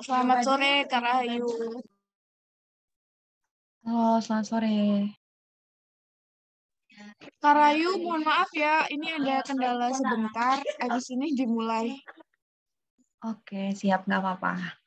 Selamat sore, Kak Rahayu. Halo, selamat sore. Kak Rahayu, mohon maaf ya, ini ada kendala sebentar, habis ini dimulai. Oke, siap, nggak apa-apa.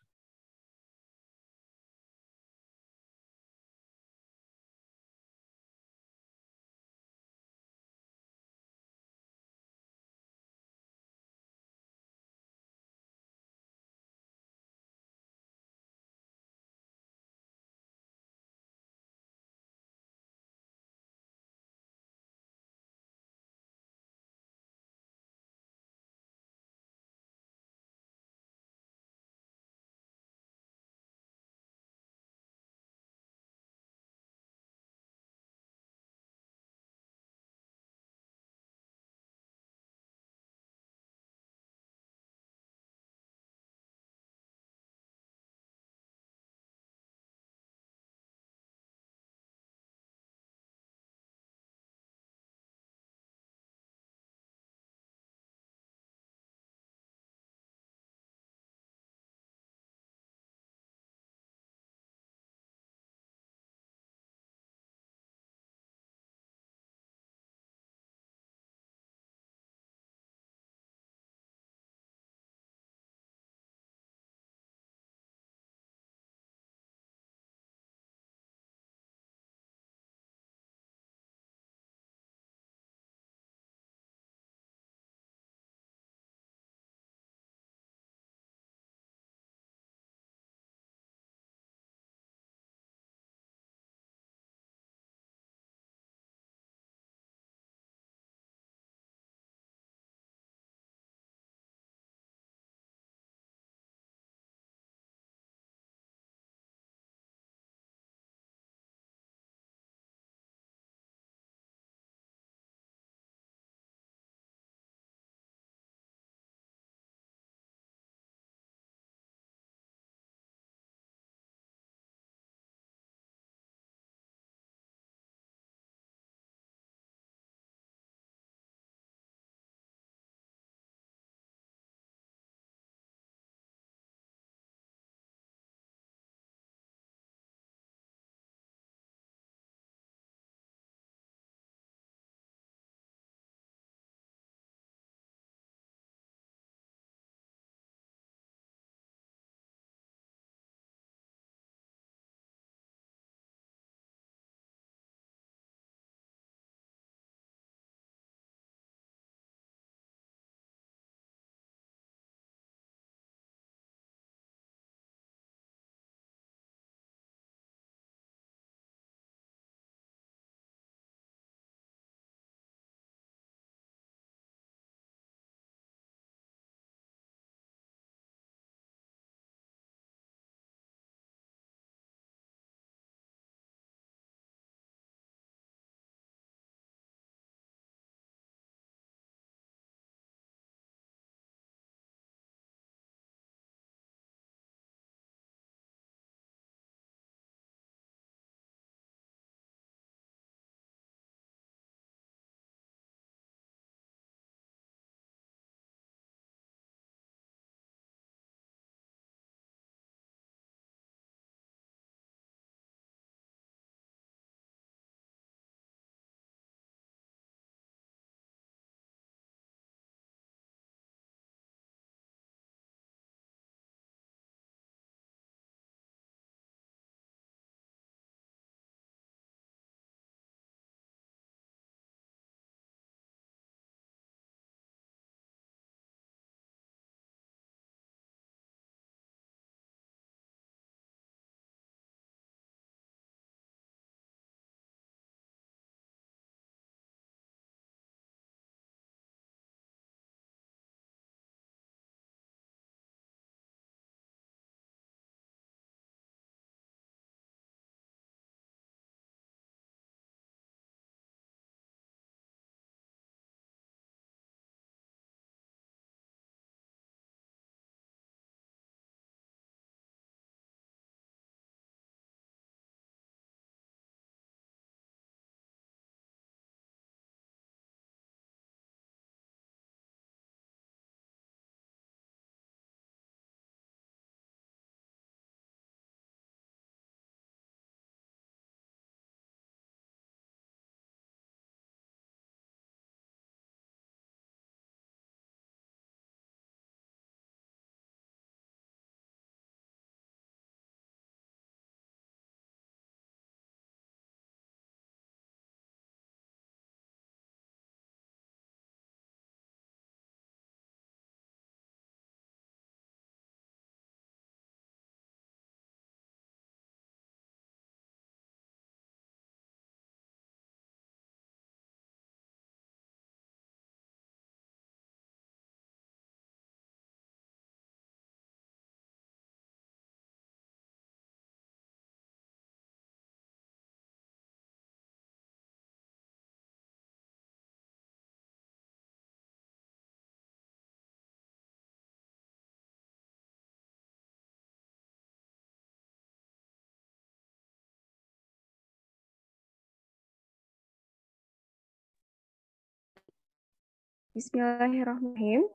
Bismillahirrahmanirrahim.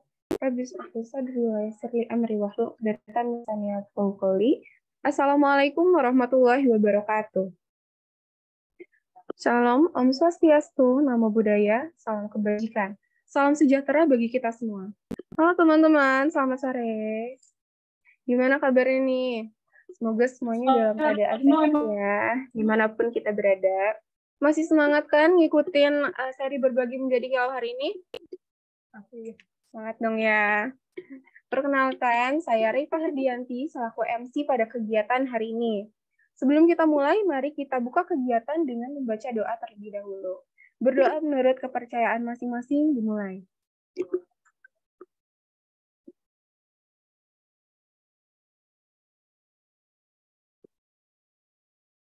Assalamualaikum warahmatullahi wabarakatuh. Shalom, Om Swastiastu, Namo Buddhaya, salam kebajikan. Salam sejahtera bagi kita semua. Halo teman-teman, selamat sore. Gimana kabarnya nih? Semoga semuanya dalam keadaan sehat ya, dimanapun kita berada. Masih semangat kan ngikutin seri berbagi menjadi kilau hari ini? Oke, semangat dong ya. Perkenalkan, saya Rifa Herdianti selaku MC pada kegiatan hari ini. Sebelum kita mulai, mari kita buka kegiatan dengan membaca doa terlebih dahulu. Berdoa menurut kepercayaan masing-masing dimulai.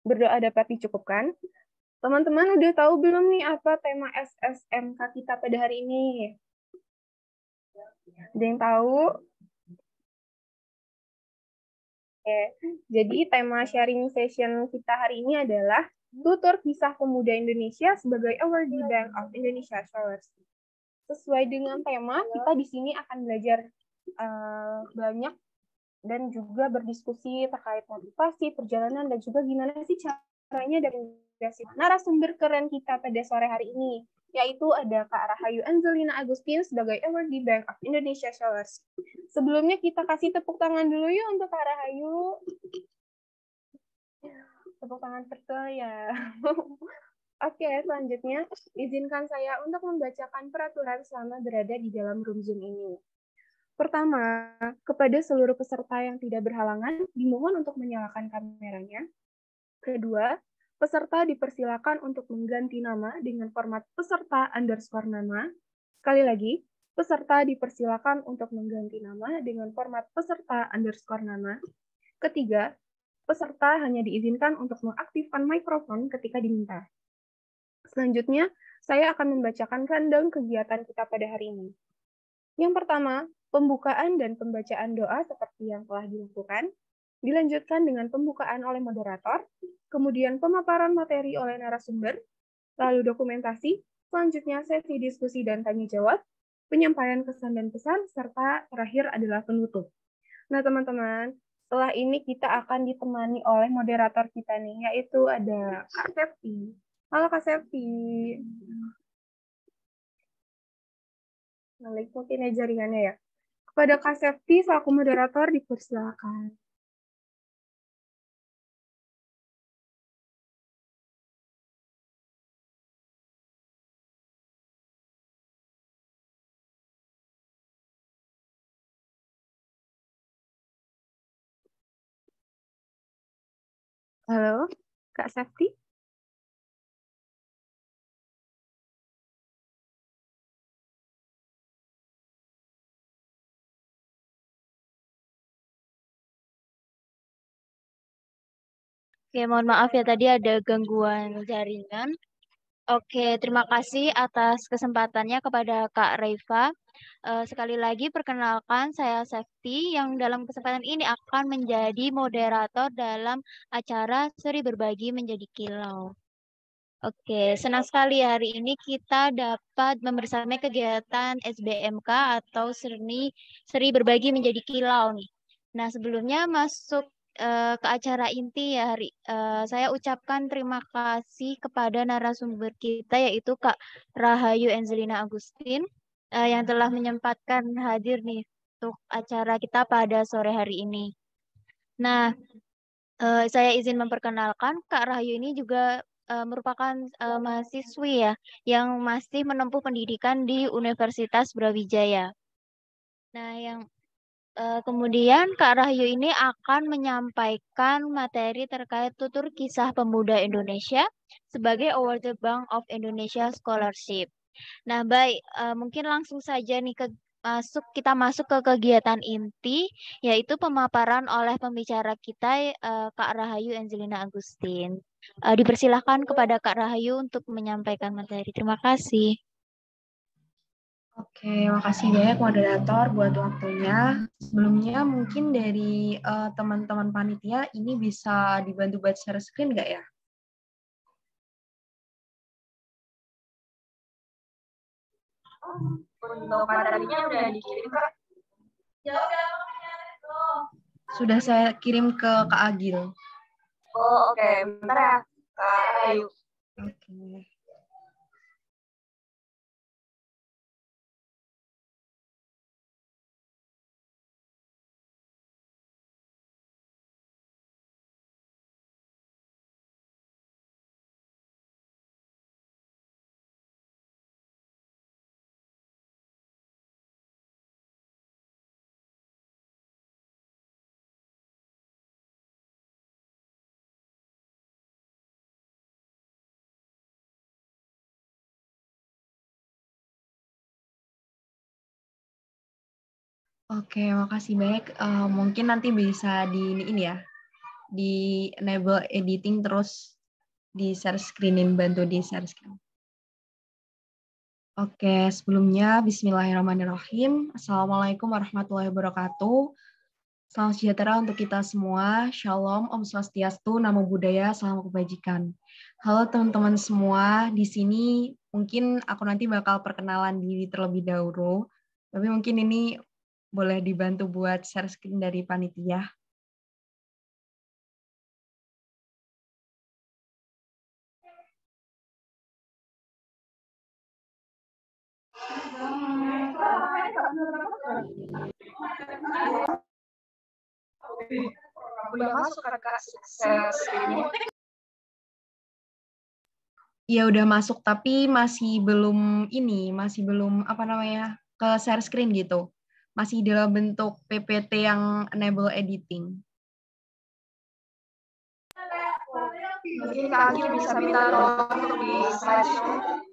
Berdoa dapat dicukupkan. Teman-teman udah tahu belum nih apa tema SSMK kita pada hari ini? Ada yang tahu? Oke, jadi tema sharing session kita hari ini adalah Tutur Kisah Pemuda Indonesia sebagai Awardee Bank of Indonesia Scholarship. Sesuai dengan tema, kita di sini akan belajar banyak dan juga berdiskusi terkait motivasi, perjalanan, dan juga gimana sih caranya dan narasumber keren kita pada sore hari ini, yaitu ada Kak Rahayu Angelina Agustin sebagai Awardee Bank of Indonesia Scholarship. Sebelumnya kita kasih tepuk tangan dulu yuk untuk Kak Rahayu. Tepuk tangan ya. Oke, selanjutnya izinkan saya untuk membacakan peraturan selama berada di dalam room Zoom ini. Pertama, kepada seluruh peserta yang tidak berhalangan, dimohon untuk menyalakan kameranya. Kedua, peserta dipersilakan untuk mengganti nama dengan format peserta _ nama. Sekali lagi, peserta dipersilakan untuk mengganti nama dengan format peserta _ nama. Ketiga, peserta hanya diizinkan untuk mengaktifkan mikrofon ketika diminta. Selanjutnya, saya akan membacakan rundown kegiatan kita pada hari ini. Yang pertama, pembukaan dan pembacaan doa seperti yang telah dilakukan, dilanjutkan dengan pembukaan oleh moderator, kemudian pemaparan materi oleh narasumber, lalu dokumentasi, selanjutnya sesi diskusi dan tanya jawab, penyampaian kesan dan pesan, serta terakhir adalah penutup. Nah teman-teman, setelah ini kita akan ditemani oleh moderator kita nih, yaitu ada Kak Septi. Halo Kak Septi. Balik mungkin ya jaringannya ya. Kepada Kak Septi, selaku moderator, dipersilakan. Halo, Kak Septi? Oke, mohon maaf ya tadi ada gangguan jaringan. Oke, terima kasih atas kesempatannya kepada Kak Reva. Sekali lagi perkenalkan saya Septi yang dalam kesempatan ini akan menjadi moderator dalam acara Seri Berbagi Menjadi Kilau. Oke, senang sekali hari ini kita dapat membersamai kegiatan SBMK atau Seri Berbagi Menjadi Kilau nih. Nah, sebelumnya masuk ke acara inti ya saya ucapkan terima kasih kepada narasumber kita yaitu Kak Rahayu Angelina Agustin yang telah menyempatkan hadir nih untuk acara kita pada sore hari ini. Nah, saya izin memperkenalkan Kak Rahayu ini juga merupakan mahasiswi ya yang masih menempuh pendidikan di Universitas Brawijaya. Nah, yang kemudian Kak Rahayu ini akan menyampaikan materi terkait tutur kisah pemuda Indonesia sebagai Awardee Bank of Indonesia Scholarship. Nah, baik, mungkin langsung saja nih kita masuk ke kegiatan inti, yaitu pemaparan oleh pembicara kita, Kak Rahayu Angelina Agustin. Dipersilahkan kepada Kak Rahayu untuk menyampaikan materi. Terima kasih. Oke, makasih banyak moderator buat waktunya. Sebelumnya mungkin dari teman-teman panitia ini bisa dibantu buat share screen nggak ya? Untuk materinya udah dikirim, Kak. Sudah saya kirim ke Kak Agil. Oh, oke. Bentar ya, Kak Ayu. Oke. Oke, makasih banyak. Mungkin nanti bisa di ini ya, di enable editing terus di share screenin, bantu di share screen. Oke, sebelumnya Bismillahirrahmanirrahim. Assalamualaikum warahmatullahi wabarakatuh. Salam sejahtera untuk kita semua. Shalom, Om Swastiastu, Namo Buddhaya, Salam Kebajikan. Halo teman-teman semua, di sini mungkin aku nanti bakal perkenalan diri terlebih dahulu. Tapi mungkin ini boleh dibantu buat share screen dari panitia. Udah masuk, Kak, share screen-nya. Ya udah masuk, tapi masih belum ke share screen gitu. Masih dalam bentuk PPT yang enable editing. Mungkin Kak Agil bisa minta tolong untuk di slideshow.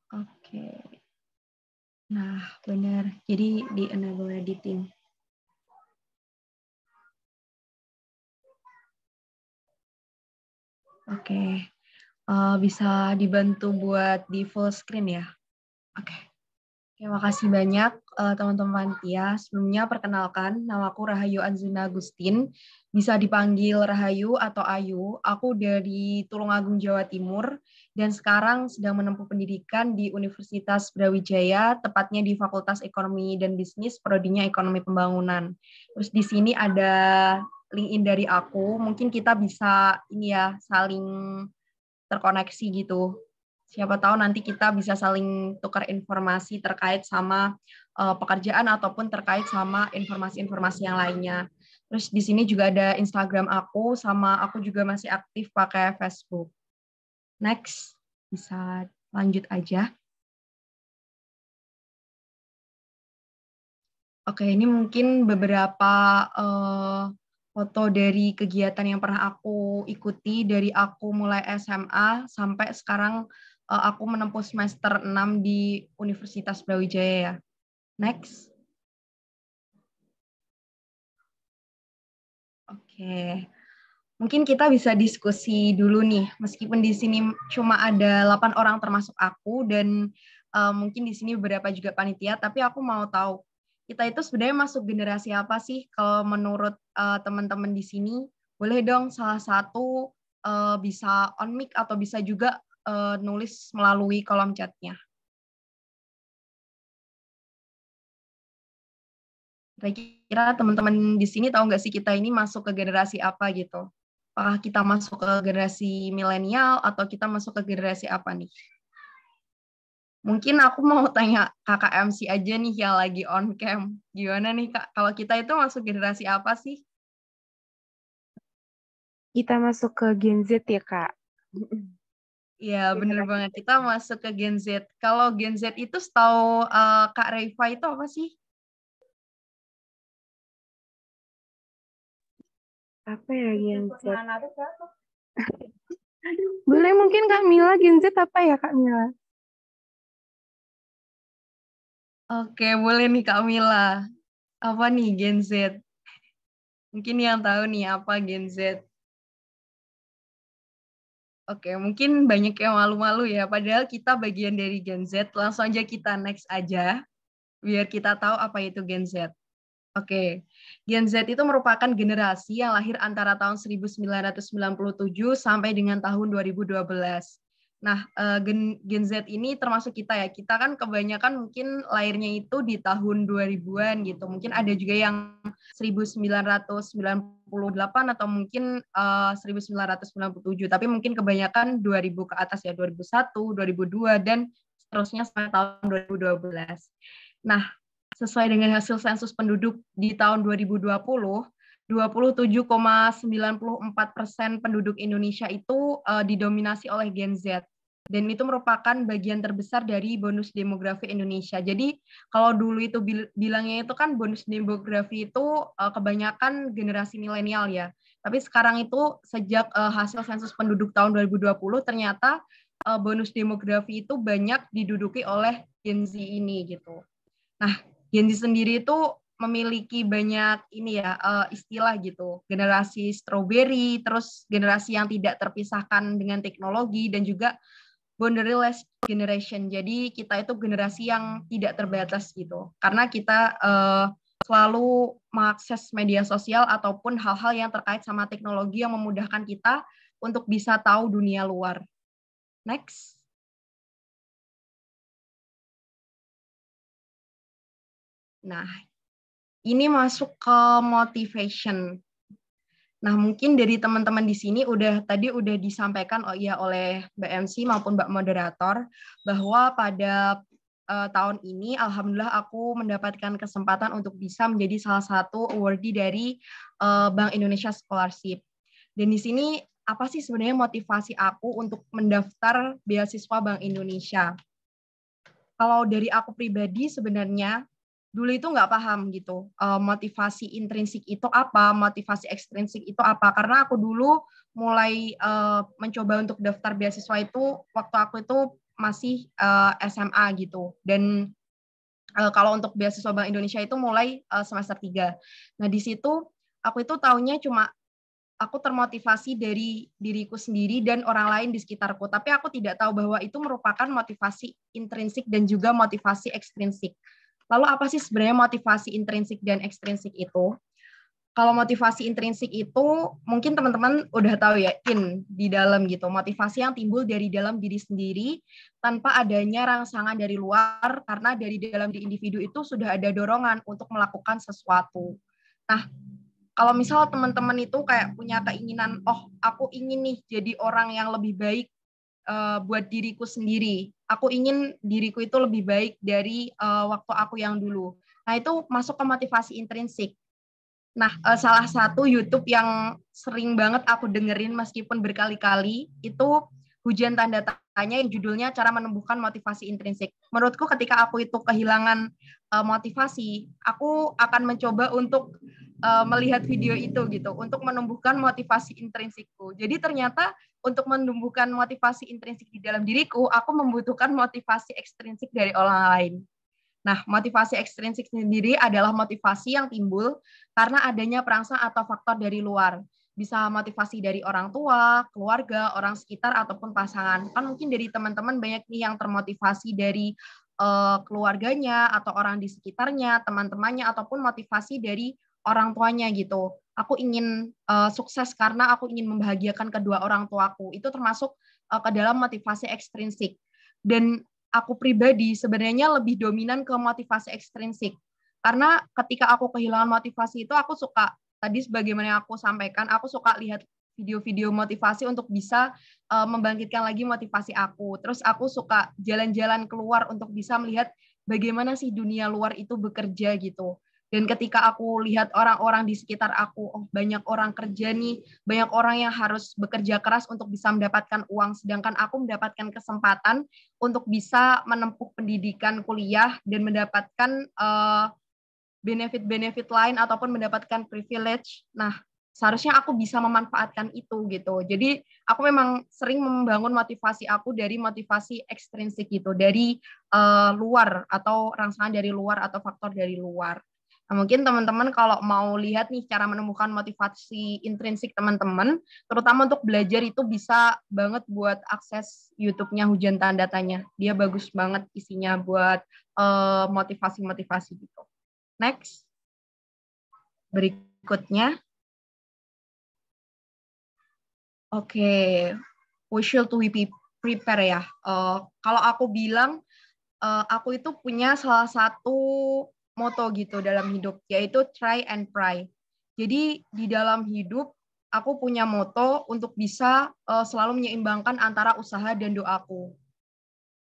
Oke. Nah, benar. Jadi di enable editing. Oke. Bisa dibantu buat di full screen ya? Oke. Terima kasih banyak teman-teman panitia. Sebelumnya perkenalkan, namaku Rahayu Anzuna Agustin. Bisa dipanggil Rahayu atau Ayu. Aku dari Tulungagung, Jawa Timur. Dan sekarang sedang menempuh pendidikan di Universitas Brawijaya, tepatnya di Fakultas Ekonomi dan Bisnis, prodinya Ekonomi Pembangunan. Terus di sini ada LinkedIn dari aku. Mungkin kita bisa ini ya, saling terkoneksi gitu. Siapa tahu nanti kita bisa saling tukar informasi terkait sama pekerjaan ataupun terkait sama informasi-informasi yang lainnya. Terus di sini juga ada Instagram aku, sama aku juga masih aktif pakai Facebook. Next, bisa lanjut aja. Oke, ini mungkin beberapa foto dari kegiatan yang pernah aku ikuti dari aku mulai SMA sampai sekarang aku menempuh semester 6 di Universitas Brawijaya ya. Next. Oke. Mungkin kita bisa diskusi dulu nih, meskipun di sini cuma ada 8 orang termasuk aku dan mungkin di sini beberapa juga panitia, tapi aku mau tahu kita itu sebenarnya masuk generasi apa sih kalau menurut teman-teman di sini? Boleh dong salah satu bisa on mic atau bisa juga nulis melalui kolom chatnya. Kira-kira teman-teman di sini tahu nggak sih kita ini masuk ke generasi apa gitu? Apakah kita masuk ke generasi milenial atau kita masuk ke generasi apa nih? Mungkin aku mau tanya kakak MC aja nih yang lagi on cam. Gimana nih Kak, kalau kita itu masuk generasi apa sih? Kita masuk ke Gen Z ya, Kak. Iya, bener banget. Kita masuk ke Gen Z. Kalau Gen Z itu setahu Kak Reifa itu apa sih? Apa ya Gen Z? Boleh mungkin Kak Mila, Gen Z apa ya Kak Mila? Oke, boleh nih Kak Mila. Apa nih Gen Z? Mungkin yang tahu nih apa Gen Z. Oke, mungkin banyak yang malu-malu ya, padahal kita bagian dari Gen Z. Langsung aja kita next aja, biar kita tahu apa itu Gen Z. Oke, Gen Z itu merupakan generasi yang lahir antara tahun 1997 sampai dengan tahun 2012. Nah, Gen Z ini termasuk kita ya. Kita kan kebanyakan mungkin lahirnya itu di tahun 2000-an gitu. Mungkin ada juga yang 1998 atau mungkin 1997. Tapi mungkin kebanyakan 2000 ke atas ya, 2001, 2002, dan seterusnya sampai tahun 2012. Nah, sesuai dengan hasil sensus penduduk di tahun 2020, 27,94% penduduk Indonesia itu didominasi oleh Gen Z. Dan itu merupakan bagian terbesar dari bonus demografi Indonesia. Jadi kalau dulu itu bilangnya itu kan bonus demografi itu kebanyakan generasi milenial ya. Tapi sekarang itu sejak hasil sensus penduduk tahun 2020 ternyata bonus demografi itu banyak diduduki oleh Gen Z ini gitu. Nah, Gen Z sendiri itu memiliki banyak ini ya istilah gitu, generasi strawberry, terus generasi yang tidak terpisahkan dengan teknologi dan juga boundaryless generation. Jadi kita itu generasi yang tidak terbatas gitu, karena kita selalu mengakses media sosial ataupun hal-hal yang terkait sama teknologi yang memudahkan kita untuk bisa tahu dunia luar. Next. Nah, ini masuk ke motivation. Nah, mungkin dari teman-teman di sini tadi udah disampaikan oleh Mbak MC maupun Mbak Moderator bahwa pada tahun ini alhamdulillah aku mendapatkan kesempatan untuk bisa menjadi salah satu awardee dari Bank Indonesia Scholarship. Dan di sini apa sih sebenarnya motivasi aku untuk mendaftar beasiswa Bank Indonesia? Kalau dari aku pribadi sebenarnya dulu itu nggak paham gitu motivasi intrinsik itu apa, motivasi ekstrinsik itu apa, karena aku dulu mulai mencoba untuk daftar beasiswa itu waktu aku itu masih SMA gitu, dan kalau untuk beasiswa Bank Indonesia itu mulai semester 3. Nah di situ aku itu taunya cuma aku termotivasi dari diriku sendiri dan orang lain di sekitarku, tapi aku tidak tahu bahwa itu merupakan motivasi intrinsik dan juga motivasi ekstrinsik. Lalu apa sih sebenarnya motivasi intrinsik dan ekstrinsik itu? Kalau motivasi intrinsik itu mungkin teman-teman udah tahu ya, di dalam gitu, motivasi yang timbul dari dalam diri sendiri tanpa adanya rangsangan dari luar, karena dari dalam diri individu itu sudah ada dorongan untuk melakukan sesuatu. Nah, kalau misal teman-teman itu kayak punya keinginan, oh aku ingin nih jadi orang yang lebih baik buat diriku sendiri. Aku ingin diriku itu lebih baik dari waktu aku yang dulu. Nah itu masuk ke motivasi intrinsik. Nah salah satu YouTube yang sering banget aku dengerin meskipun berkali-kali itu Hujan Tanda Tanya yang judulnya Cara Menumbuhkan Motivasi Intrinsik. Menurutku ketika aku itu kehilangan motivasi, aku akan mencoba untuk melihat video itu gitu untuk menumbuhkan motivasi intrinsikku. Jadi ternyata untuk menumbuhkan motivasi intrinsik di dalam diriku, aku membutuhkan motivasi ekstrinsik dari orang lain. Nah, motivasi ekstrinsik sendiri adalah motivasi yang timbul karena adanya perangsang atau faktor dari luar. Bisa motivasi dari orang tua, keluarga, orang sekitar, ataupun pasangan. Kan mungkin dari teman-teman banyak nih yang termotivasi dari keluarganya, atau orang di sekitarnya, teman-temannya, ataupun motivasi dari orang tuanya gitu. Aku ingin sukses karena aku ingin membahagiakan kedua orang tuaku. Itu termasuk ke dalam motivasi ekstrinsik. Dan aku pribadi sebenarnya lebih dominan ke motivasi ekstrinsik. Karena ketika aku kehilangan motivasi itu, aku suka, tadi sebagaimana yang aku sampaikan, aku suka lihat video-video motivasi untuk bisa membangkitkan lagi motivasi aku. Terus aku suka jalan-jalan keluar untuk bisa melihat bagaimana sih dunia luar itu bekerja gitu. Dan ketika aku lihat orang-orang di sekitar aku, oh banyak orang kerja nih, banyak orang yang harus bekerja keras untuk bisa mendapatkan uang, sedangkan aku mendapatkan kesempatan untuk bisa menempuh pendidikan kuliah dan mendapatkan benefit-benefit lain ataupun mendapatkan privilege. Nah, seharusnya aku bisa memanfaatkan itu gitu. Jadi aku memang sering membangun motivasi aku dari motivasi ekstrinsik gitu, dari luar atau rangsangan dari luar atau faktor dari luar. Nah, mungkin teman-teman kalau mau lihat nih cara menemukan motivasi intrinsik teman-teman, terutama untuk belajar itu bisa banget buat akses YouTube-nya Hujan Tanda Tanya. Dia bagus banget isinya buat motivasi-motivasi gitu. Next. Berikutnya. Oke, we should to be prepare ya. Kalau aku bilang, aku itu punya salah satu moto gitu dalam hidup, yaitu try and pray. Jadi di dalam hidup, aku punya moto untuk bisa selalu menyeimbangkan antara usaha dan doaku.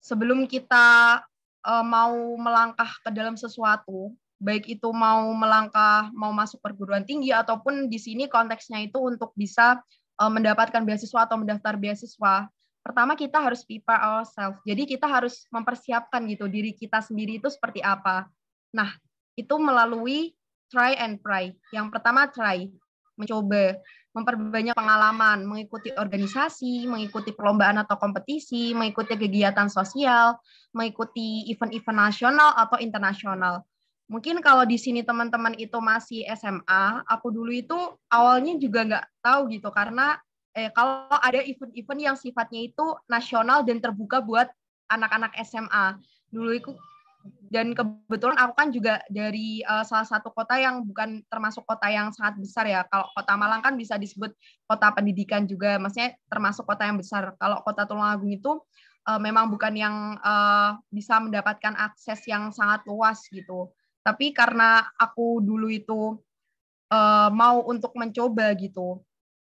Sebelum kita mau melangkah ke dalam sesuatu, baik itu mau melangkah, mau masuk perguruan tinggi, ataupun di sini konteksnya itu untuk bisa mendapatkan beasiswa atau mendaftar beasiswa, pertama kita harus prepare ourselves. Jadi kita harus mempersiapkan gitu diri kita sendiri itu seperti apa. Nah, itu melalui try and pray. Yang pertama try, mencoba, memperbanyak pengalaman, mengikuti organisasi, mengikuti perlombaan atau kompetisi, mengikuti kegiatan sosial, mengikuti event-event nasional atau internasional. Mungkin kalau di sini teman-teman itu masih SMA, aku dulu itu awalnya juga nggak tahu gitu, karena kalau ada event-event yang sifatnya itu nasional dan terbuka buat anak-anak SMA. Dulu itu, dan kebetulan aku kan juga dari salah satu kota yang bukan termasuk kota yang sangat besar ya. Kalau kota Malang kan bisa disebut kota pendidikan juga, maksudnya termasuk kota yang besar. Kalau kota Tulungagung itu memang bukan yang bisa mendapatkan akses yang sangat luas gitu. Tapi karena aku dulu itu mau untuk mencoba gitu.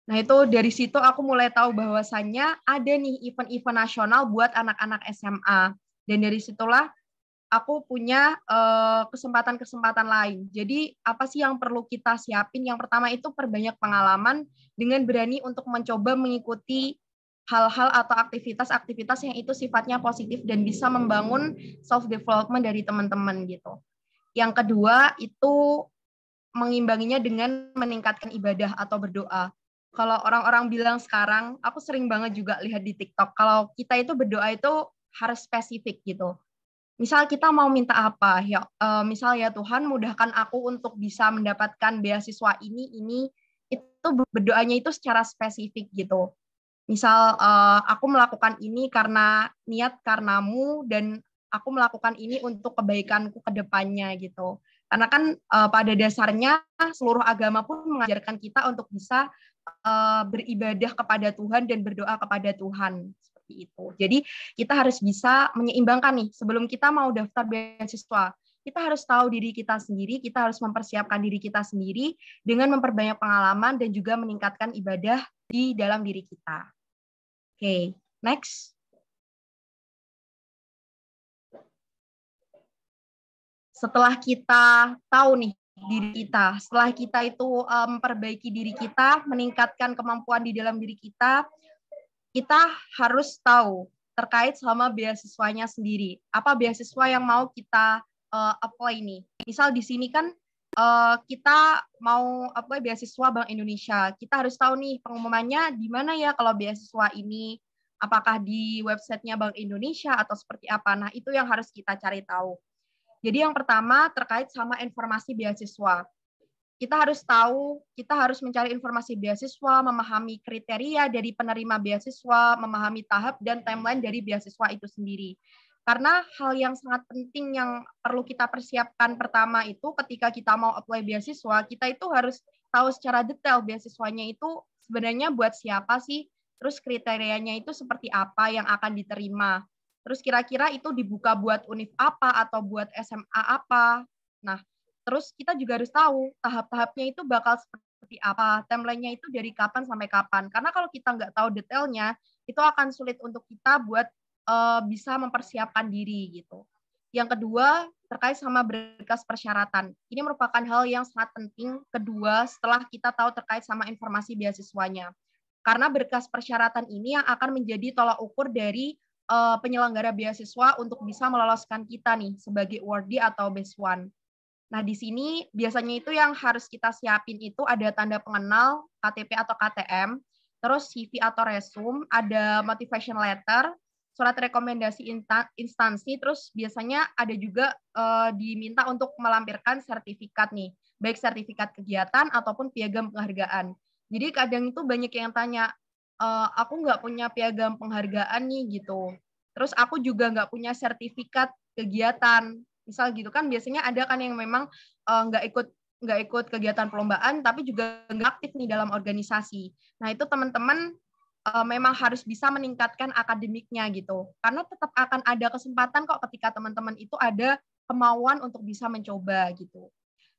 Nah itu dari situ aku mulai tahu bahwasannya ada nih event-event nasional buat anak-anak SMA. Dan dari situlah aku punya kesempatan-kesempatan lain. Jadi apa sih yang perlu kita siapin? Yang pertama itu perbanyak pengalaman dengan berani untuk mencoba mengikuti hal-hal atau aktivitas-aktivitas yang itu sifatnya positif dan bisa membangun self-development dari teman-teman gitu. Yang kedua itu mengimbanginya dengan meningkatkan ibadah atau berdoa. Kalau orang-orang bilang sekarang, aku sering banget juga lihat di TikTok, kalau kita itu berdoa itu harus spesifik gitu. Misal kita mau minta apa, ya misal ya Tuhan mudahkan aku untuk bisa mendapatkan beasiswa ini, itu berdoanya itu secara spesifik gitu. Misal aku melakukan ini karena niat karenamu dan aku melakukan ini untuk kebaikanku ke depannya gitu. Karena kan pada dasarnya seluruh agama pun mengajarkan kita untuk bisa beribadah kepada Tuhan dan berdoa kepada Tuhan seperti itu. Jadi kita harus bisa menyeimbangkan nih sebelum kita mau daftar beasiswa. Kita harus tahu diri kita sendiri, kita harus mempersiapkan diri kita sendiri dengan memperbanyak pengalaman dan juga meningkatkan ibadah di dalam diri kita. Oke, next. Setelah kita tahu nih diri kita, setelah kita itu memperbaiki diri kita, meningkatkan kemampuan di dalam diri kita harus tahu terkait sama beasiswanya sendiri. Apa beasiswa yang mau kita apply nih? Misal di sini kan kita mau apply beasiswa Bank Indonesia. Kita harus tahu nih pengumumannya di mana ya kalau beasiswa ini, apakah di websitenya Bank Indonesia atau seperti apa. Nah, itu yang harus kita cari tahu. Jadi yang pertama terkait sama informasi beasiswa. Kita harus tahu, kita harus mencari informasi beasiswa, memahami kriteria dari penerima beasiswa, memahami tahap dan timeline dari beasiswa itu sendiri. Karena hal yang sangat penting yang perlu kita persiapkan pertama itu ketika kita mau apply beasiswa, kita itu harus tahu secara detail beasiswanya itu sebenarnya buat siapa sih, terus kriterianya itu seperti apa yang akan diterima. Terus kira-kira itu dibuka buat univ apa atau buat SMA apa. Nah, terus kita juga harus tahu tahap-tahapnya itu bakal seperti apa, timeline-nya itu dari kapan sampai kapan. Karena kalau kita nggak tahu detailnya, itu akan sulit untuk kita buat bisa mempersiapkan diri gitu. Yang kedua, terkait sama berkas persyaratan. Ini merupakan hal yang sangat penting kedua setelah kita tahu terkait sama informasi beasiswanya. Karena berkas persyaratan ini yang akan menjadi tolak ukur dari penyelenggara beasiswa untuk bisa meloloskan kita nih sebagai awardee atau best one. Nah, di sini biasanya itu yang harus kita siapin itu ada tanda pengenal, KTP atau KTM, terus CV atau resume, ada motivation letter, surat rekomendasi instansi, terus biasanya ada juga diminta untuk melampirkan sertifikat nih, baik sertifikat kegiatan ataupun piagam penghargaan. Jadi kadang itu banyak yang tanya, aku nggak punya piagam penghargaan nih gitu. Terus aku juga nggak punya sertifikat kegiatan. Misal gitu kan biasanya ada kan yang memang nggak ikut kegiatan perlombaan tapi juga nggak aktif nih dalam organisasi. Nah itu teman-teman memang harus bisa meningkatkan akademiknya gitu. Karena tetap akan ada kesempatan kok ketika teman-teman itu ada kemauan untuk bisa mencoba gitu.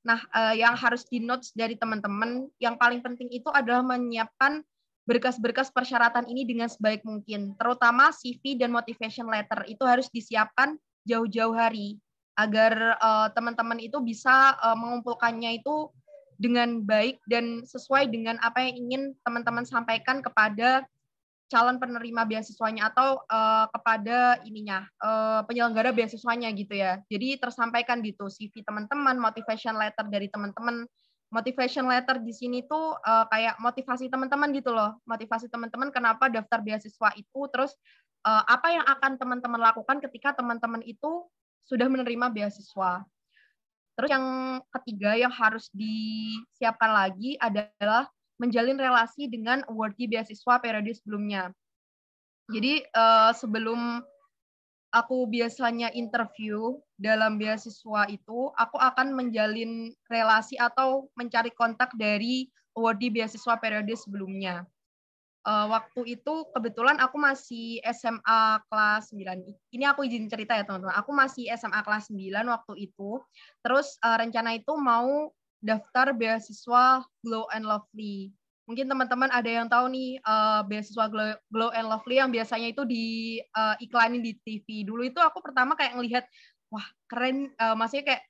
Nah yang harus di notes dari teman-teman yang paling penting itu adalah menyiapkan berkas-berkas persyaratan ini dengan sebaik mungkin. Terutama CV dan motivation letter itu harus disiapkan jauh-jauh hari agar teman-teman itu bisa mengumpulkannya itu dengan baik dan sesuai dengan apa yang ingin teman-teman sampaikan kepada calon penerima beasiswanya atau kepada penyelenggara beasiswanya gitu ya. Jadi tersampaikan gitu CV teman-teman, motivation letter dari teman-teman. Motivation letter di sini tuh kayak motivasi teman-teman gitu loh. Motivasi teman-teman kenapa daftar beasiswa itu, terus apa yang akan teman-teman lakukan ketika teman-teman itu sudah menerima beasiswa. Terus yang ketiga yang harus disiapkan lagi adalah menjalin relasi dengan awardee beasiswa periode sebelumnya. Jadi sebelum aku biasanya interview dalam beasiswa itu, aku akan menjalin relasi atau mencari kontak dari awardee beasiswa periode sebelumnya. Waktu itu kebetulan aku masih SMA kelas 9. Ini aku izin cerita ya teman-teman. Aku masih SMA kelas 9 waktu itu. Terus rencana itu mau daftar beasiswa Glow and Lovely. Mungkin teman-teman ada yang tahu nih beasiswa Glow and Lovely yang biasanya itu iklanin di TV. Dulu itu aku pertama kayak ngelihat, wah keren, maksudnya kayak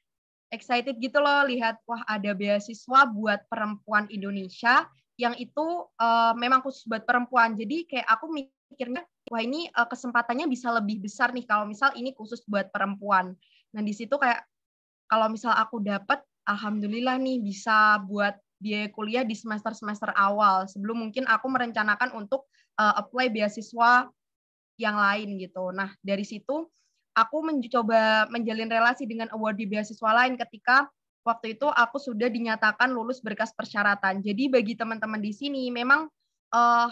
excited gitu loh, lihat wah ada beasiswa buat perempuan Indonesia yang itu memang khusus buat perempuan. Jadi kayak aku mikirnya, wah ini kesempatannya bisa lebih besar nih kalau misal ini khusus buat perempuan. Nah di situ kayak kalau misal aku dapat, alhamdulillah nih bisa buat biaya kuliah di semester-semester awal sebelum mungkin aku merencanakan untuk apply beasiswa yang lain gitu. Nah dari situ aku mencoba menjalin relasi dengan awardee beasiswa lain ketika waktu itu aku sudah dinyatakan lulus berkas persyaratan. Jadi bagi teman-teman di sini memang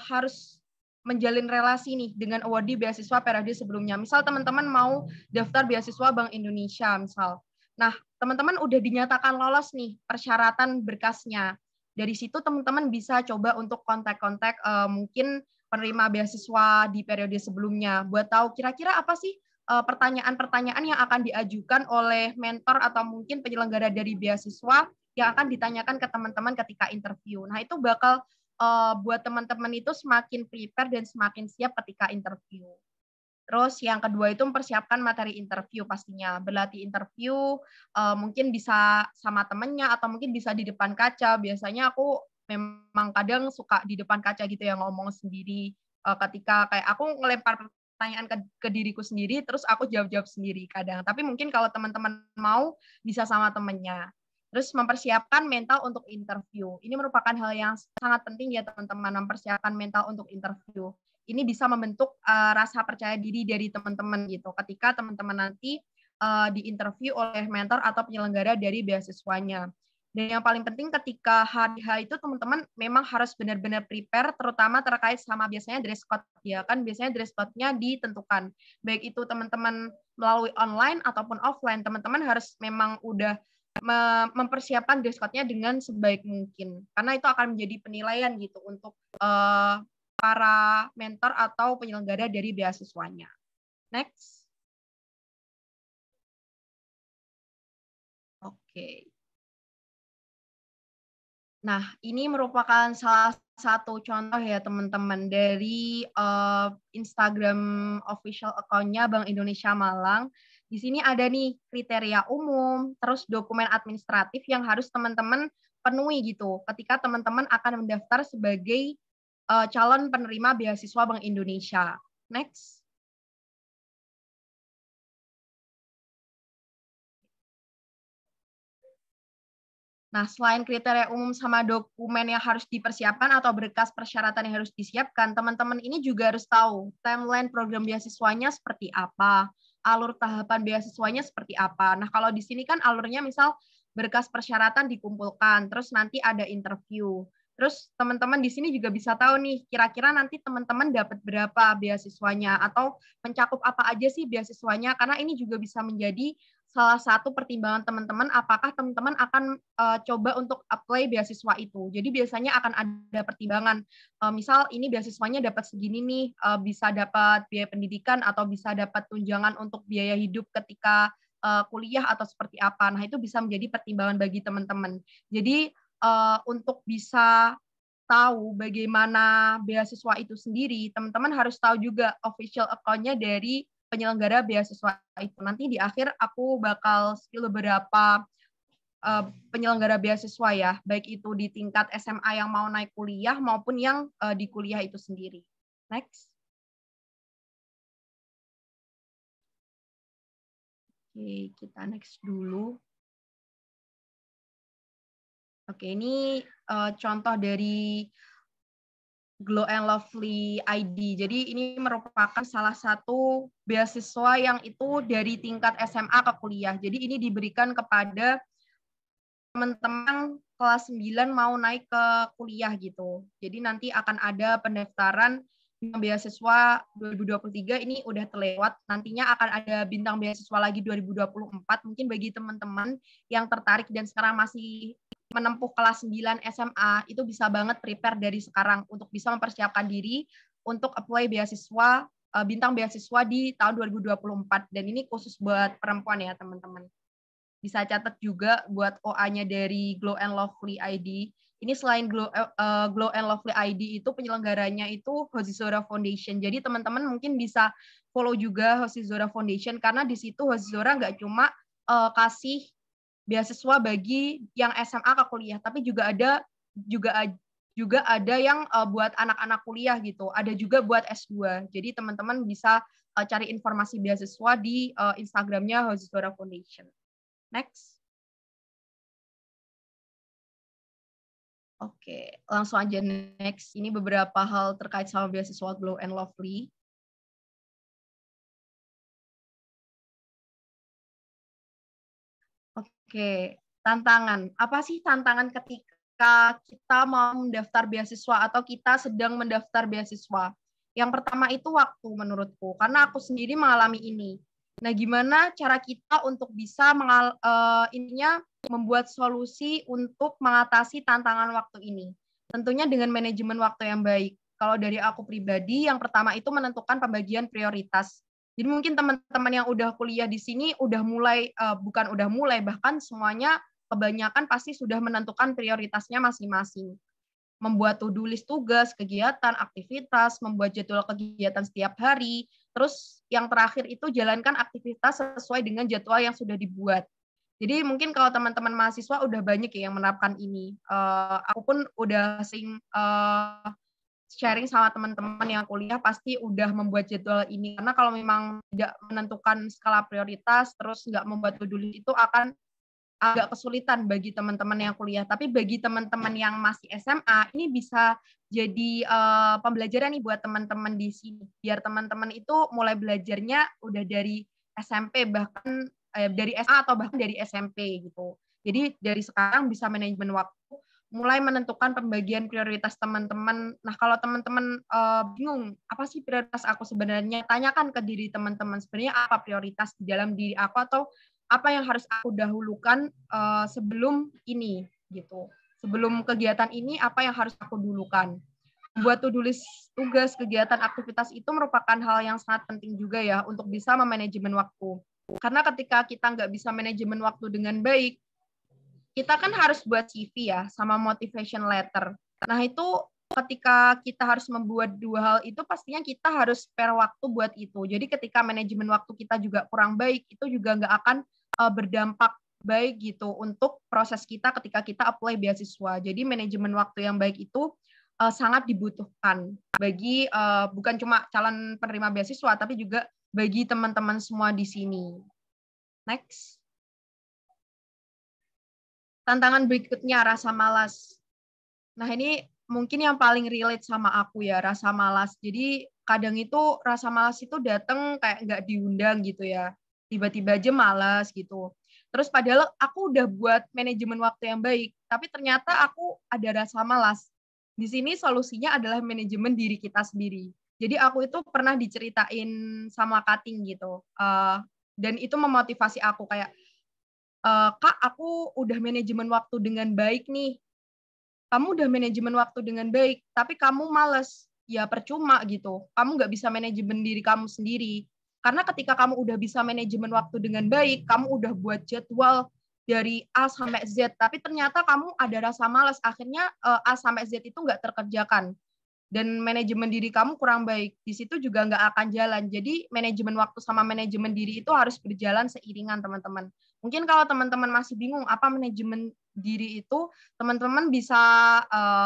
harus menjalin relasi nih dengan awardee beasiswa periode sebelumnya. Misal teman-teman mau daftar beasiswa Bank Indonesia misal. Nah, teman-teman udah dinyatakan lolos nih persyaratan berkasnya. Dari situ teman-teman bisa coba untuk kontak-kontak mungkin penerima beasiswa di periode sebelumnya buat tahu kira-kira apa sih pertanyaan-pertanyaan yang akan diajukan oleh mentor atau mungkin penyelenggara dari beasiswa yang akan ditanyakan ke teman-teman ketika interview. Nah, itu bakal buat teman-teman itu semakin prepare dan semakin siap ketika interview. Terus yang kedua itu mempersiapkan materi interview pastinya. Berlatih interview, mungkin bisa sama temennya atau mungkin bisa di depan kaca. Biasanya aku memang kadang suka di depan kaca gitu ya ngomong sendiri. Ketika kayak aku ngelempar pertanyaan ke diriku sendiri, terus aku jawab-jawab sendiri kadang. Tapi mungkin kalau teman-teman mau, bisa sama temennya. Terus mempersiapkan mental untuk interview. Ini merupakan hal yang sangat penting ya teman-teman, mempersiapkan mental untuk interview. Ini bisa membentuk rasa percaya diri dari teman-teman gitu. Ketika teman-teman nanti diinterview oleh mentor atau penyelenggara dari beasiswanya. Dan yang paling penting ketika hari H itu teman-teman memang harus benar-benar prepare, terutama terkait sama biasanya dress code ya kan, biasanya dress code-nya ditentukan. Baik itu teman-teman melalui online ataupun offline, teman-teman harus memang udah mempersiapkan dress code-nya dengan sebaik mungkin. Karena itu akan menjadi penilaian gitu untuk para mentor atau penyelenggara dari beasiswanya. Next. Oke. Nah, ini merupakan salah satu contoh ya teman-teman dari Instagram official account-nya Bank Indonesia Malang. Di sini ada nih kriteria umum, terus dokumen administratif yang harus teman-teman penuhi gitu ketika teman-teman akan mendaftar sebagai calon penerima beasiswa Bank Indonesia. Next. Nah, selain kriteria umum sama dokumen yang harus dipersiapkan atau berkas persyaratan yang harus disiapkan, teman-teman ini juga harus tahu timeline program beasiswanya seperti apa, alur tahapan beasiswanya seperti apa. Nah, kalau di sini kan alurnya misal berkas persyaratan dikumpulkan, terus nanti ada interview. Terus teman-teman di sini juga bisa tahu nih, kira-kira nanti teman-teman dapat berapa beasiswanya atau mencakup apa aja sih beasiswanya, karena ini juga bisa menjadi salah satu pertimbangan teman-teman apakah teman-teman akan coba untuk apply beasiswa itu. Jadi biasanya akan ada pertimbangan, misal ini beasiswanya dapat segini nih, bisa dapat biaya pendidikan atau bisa dapat tunjangan untuk biaya hidup ketika kuliah atau seperti apa. Nah, itu bisa menjadi pertimbangan bagi teman-teman. Jadi untuk bisa tahu bagaimana beasiswa itu sendiri, teman-teman harus tahu juga official account-nya dari penyelenggara beasiswa itu. Nanti di akhir aku bakal spill beberapa penyelenggara beasiswa ya, baik itu di tingkat SMA yang mau naik kuliah maupun yang di kuliah itu sendiri. Next. Oke, kita next dulu. Oke, ini contoh dari Glow and Lovely ID. Jadi ini merupakan salah satu beasiswa yang itu dari tingkat SMA ke kuliah. Jadi ini diberikan kepada teman-teman kelas 9 mau naik ke kuliah gitu. Jadi nanti akan ada pendaftaran beasiswa 2023 ini udah terlewat. Nantinya akan ada bintang beasiswa lagi 2024. Mungkin bagi teman-teman yang tertarik dan sekarang masih menempuh kelas 9 SMA, itu bisa banget prepare dari sekarang untuk bisa mempersiapkan diri untuk apply beasiswa, bintang beasiswa di tahun 2024. Dan ini khusus buat perempuan ya, teman-teman. Bisa catat juga buat OA-nya dari Glow and Lovely ID. Ini selain Glow and Lovely ID itu penyelenggaranya itu Hozizora Foundation. Jadi teman-teman mungkin bisa follow juga Hozizora Foundation karena di situ Hozizora nggak cuma kasih beasiswa bagi yang SMA ke kuliah, tapi juga ada yang buat anak-anak kuliah gitu. Ada juga buat S2. Jadi teman-teman bisa cari informasi beasiswa di Instagramnya Hozizora Foundation. Next. Oke, langsung aja next. Ini beberapa hal terkait sama beasiswa Glow and Lovely. Oke, tantangan. Apa sih tantangan ketika kita mau mendaftar beasiswa atau kita sedang mendaftar beasiswa? Yang pertama itu waktu menurutku, karena aku sendiri mengalami ini. Nah, gimana cara kita untuk bisa membuat solusi untuk mengatasi tantangan waktu ini? Tentunya dengan manajemen waktu yang baik. Kalau dari aku pribadi, yang pertama itu menentukan pembagian prioritas. Jadi mungkin teman-teman yang udah kuliah di sini bahkan semuanya kebanyakan pasti sudah menentukan prioritasnya masing-masing. Membuat to-do list tugas, kegiatan, aktivitas, membuat jadwal kegiatan setiap hari. Terus yang terakhir itu jalankan aktivitas sesuai dengan jadwal yang sudah dibuat. Jadi mungkin kalau teman-teman mahasiswa udah banyak ya yang menerapkan ini. Aku pun udah sering sharing sama teman-teman yang kuliah pasti udah membuat jadwal ini. Karena kalau memang tidak menentukan skala prioritas, terus nggak membuat to-do list itu akan agak kesulitan bagi teman-teman yang kuliah. Tapi bagi teman-teman yang masih SMA, ini bisa jadi pembelajaran nih buat teman-teman di sini. Biar teman-teman itu mulai belajarnya udah dari SMP, bahkan dari SMA atau bahkan dari SMP gitu. Jadi dari sekarang bisa manajemen waktu, mulai menentukan pembagian prioritas teman-teman. Nah, kalau teman-teman bingung, apa sih prioritas aku sebenarnya? Tanyakan ke diri teman-teman, sebenarnya apa prioritas di dalam diri aku atau apa yang harus aku dahulukan sebelum ini gitu. Sebelum kegiatan ini apa yang harus aku dulukan. Buat to-do list tugas, kegiatan, aktivitas itu merupakan hal yang sangat penting juga ya untuk bisa memanajemen waktu. Karena ketika kita nggak bisa manajemen waktu dengan baik, kita kan harus buat CV ya sama motivation letter. Nah itu ketika kita harus membuat dua hal itu pastinya kita harus spare waktu buat itu. Jadi ketika manajemen waktu kita juga kurang baik, itu juga nggak akan berdampak baik gitu untuk proses kita ketika kita apply beasiswa. Jadi manajemen waktu yang baik itu sangat dibutuhkan bagi bukan cuma calon penerima beasiswa, tapi juga bagi teman-teman semua di sini. Next. Tantangan berikutnya, rasa malas. Nah, ini mungkin yang paling relate sama aku ya, rasa malas. Jadi kadang itu rasa malas itu datang kayak nggak diundang gitu ya. Tiba-tiba aja malas gitu. Terus padahal aku udah buat manajemen waktu yang baik, tapi ternyata aku ada rasa malas. Di sini solusinya adalah manajemen diri kita sendiri. Jadi aku itu pernah diceritain sama Kating gitu. Dan itu memotivasi aku kayak, Kak, aku udah manajemen waktu dengan baik nih. Kamu udah manajemen waktu dengan baik, tapi kamu males. Ya percuma gitu. Kamu nggak bisa manajemen diri kamu sendiri. Karena ketika kamu udah bisa manajemen waktu dengan baik, kamu udah buat jadwal dari A sampai Z, tapi ternyata kamu ada rasa malas. Akhirnya A sampai Z itu nggak terkerjakan. Dan manajemen diri kamu kurang baik, di situ juga nggak akan jalan. Jadi manajemen waktu sama manajemen diri itu harus berjalan seiringan, teman-teman. Mungkin kalau teman-teman masih bingung apa manajemen diri itu, teman-teman bisa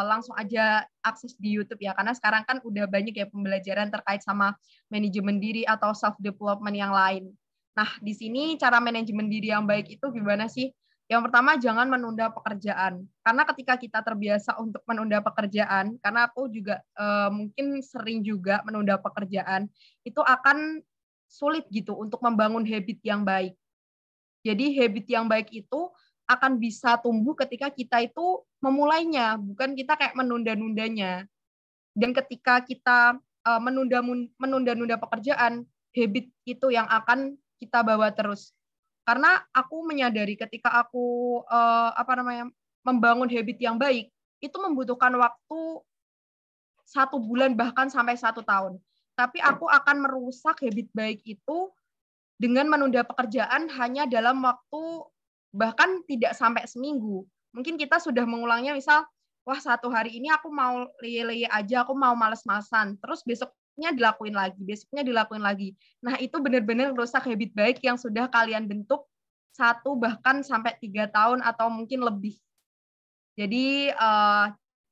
langsung aja akses di YouTube ya, karena sekarang kan udah banyak ya pembelajaran terkait sama manajemen diri atau self development yang lain. Nah, di sini cara manajemen diri yang baik itu gimana sih? Yang pertama, jangan menunda pekerjaan. Karena ketika kita terbiasa untuk menunda pekerjaan, karena aku juga mungkin sering juga menunda pekerjaan, itu akan sulit gitu untuk membangun habit yang baik. Jadi habit yang baik itu akan bisa tumbuh ketika kita itu memulainya, bukan kita kayak menunda-nundanya. Dan ketika kita menunda-nunda pekerjaan, habit itu yang akan kita bawa terus. Karena aku menyadari ketika aku membangun habit yang baik, itu membutuhkan waktu 1 bulan bahkan sampai 1 tahun. Tapi aku akan merusak habit baik itu dengan menunda pekerjaan hanya dalam waktu bahkan tidak sampai seminggu. Mungkin kita sudah mengulangnya misal, wah 1 hari ini aku mau leye-leye aja, aku mau males-malesan. Terus besoknya dilakuin lagi, besoknya dilakuin lagi. Nah, itu benar-benar merusak habit baik yang sudah kalian bentuk 1 bahkan sampai 3 tahun atau mungkin lebih. Jadi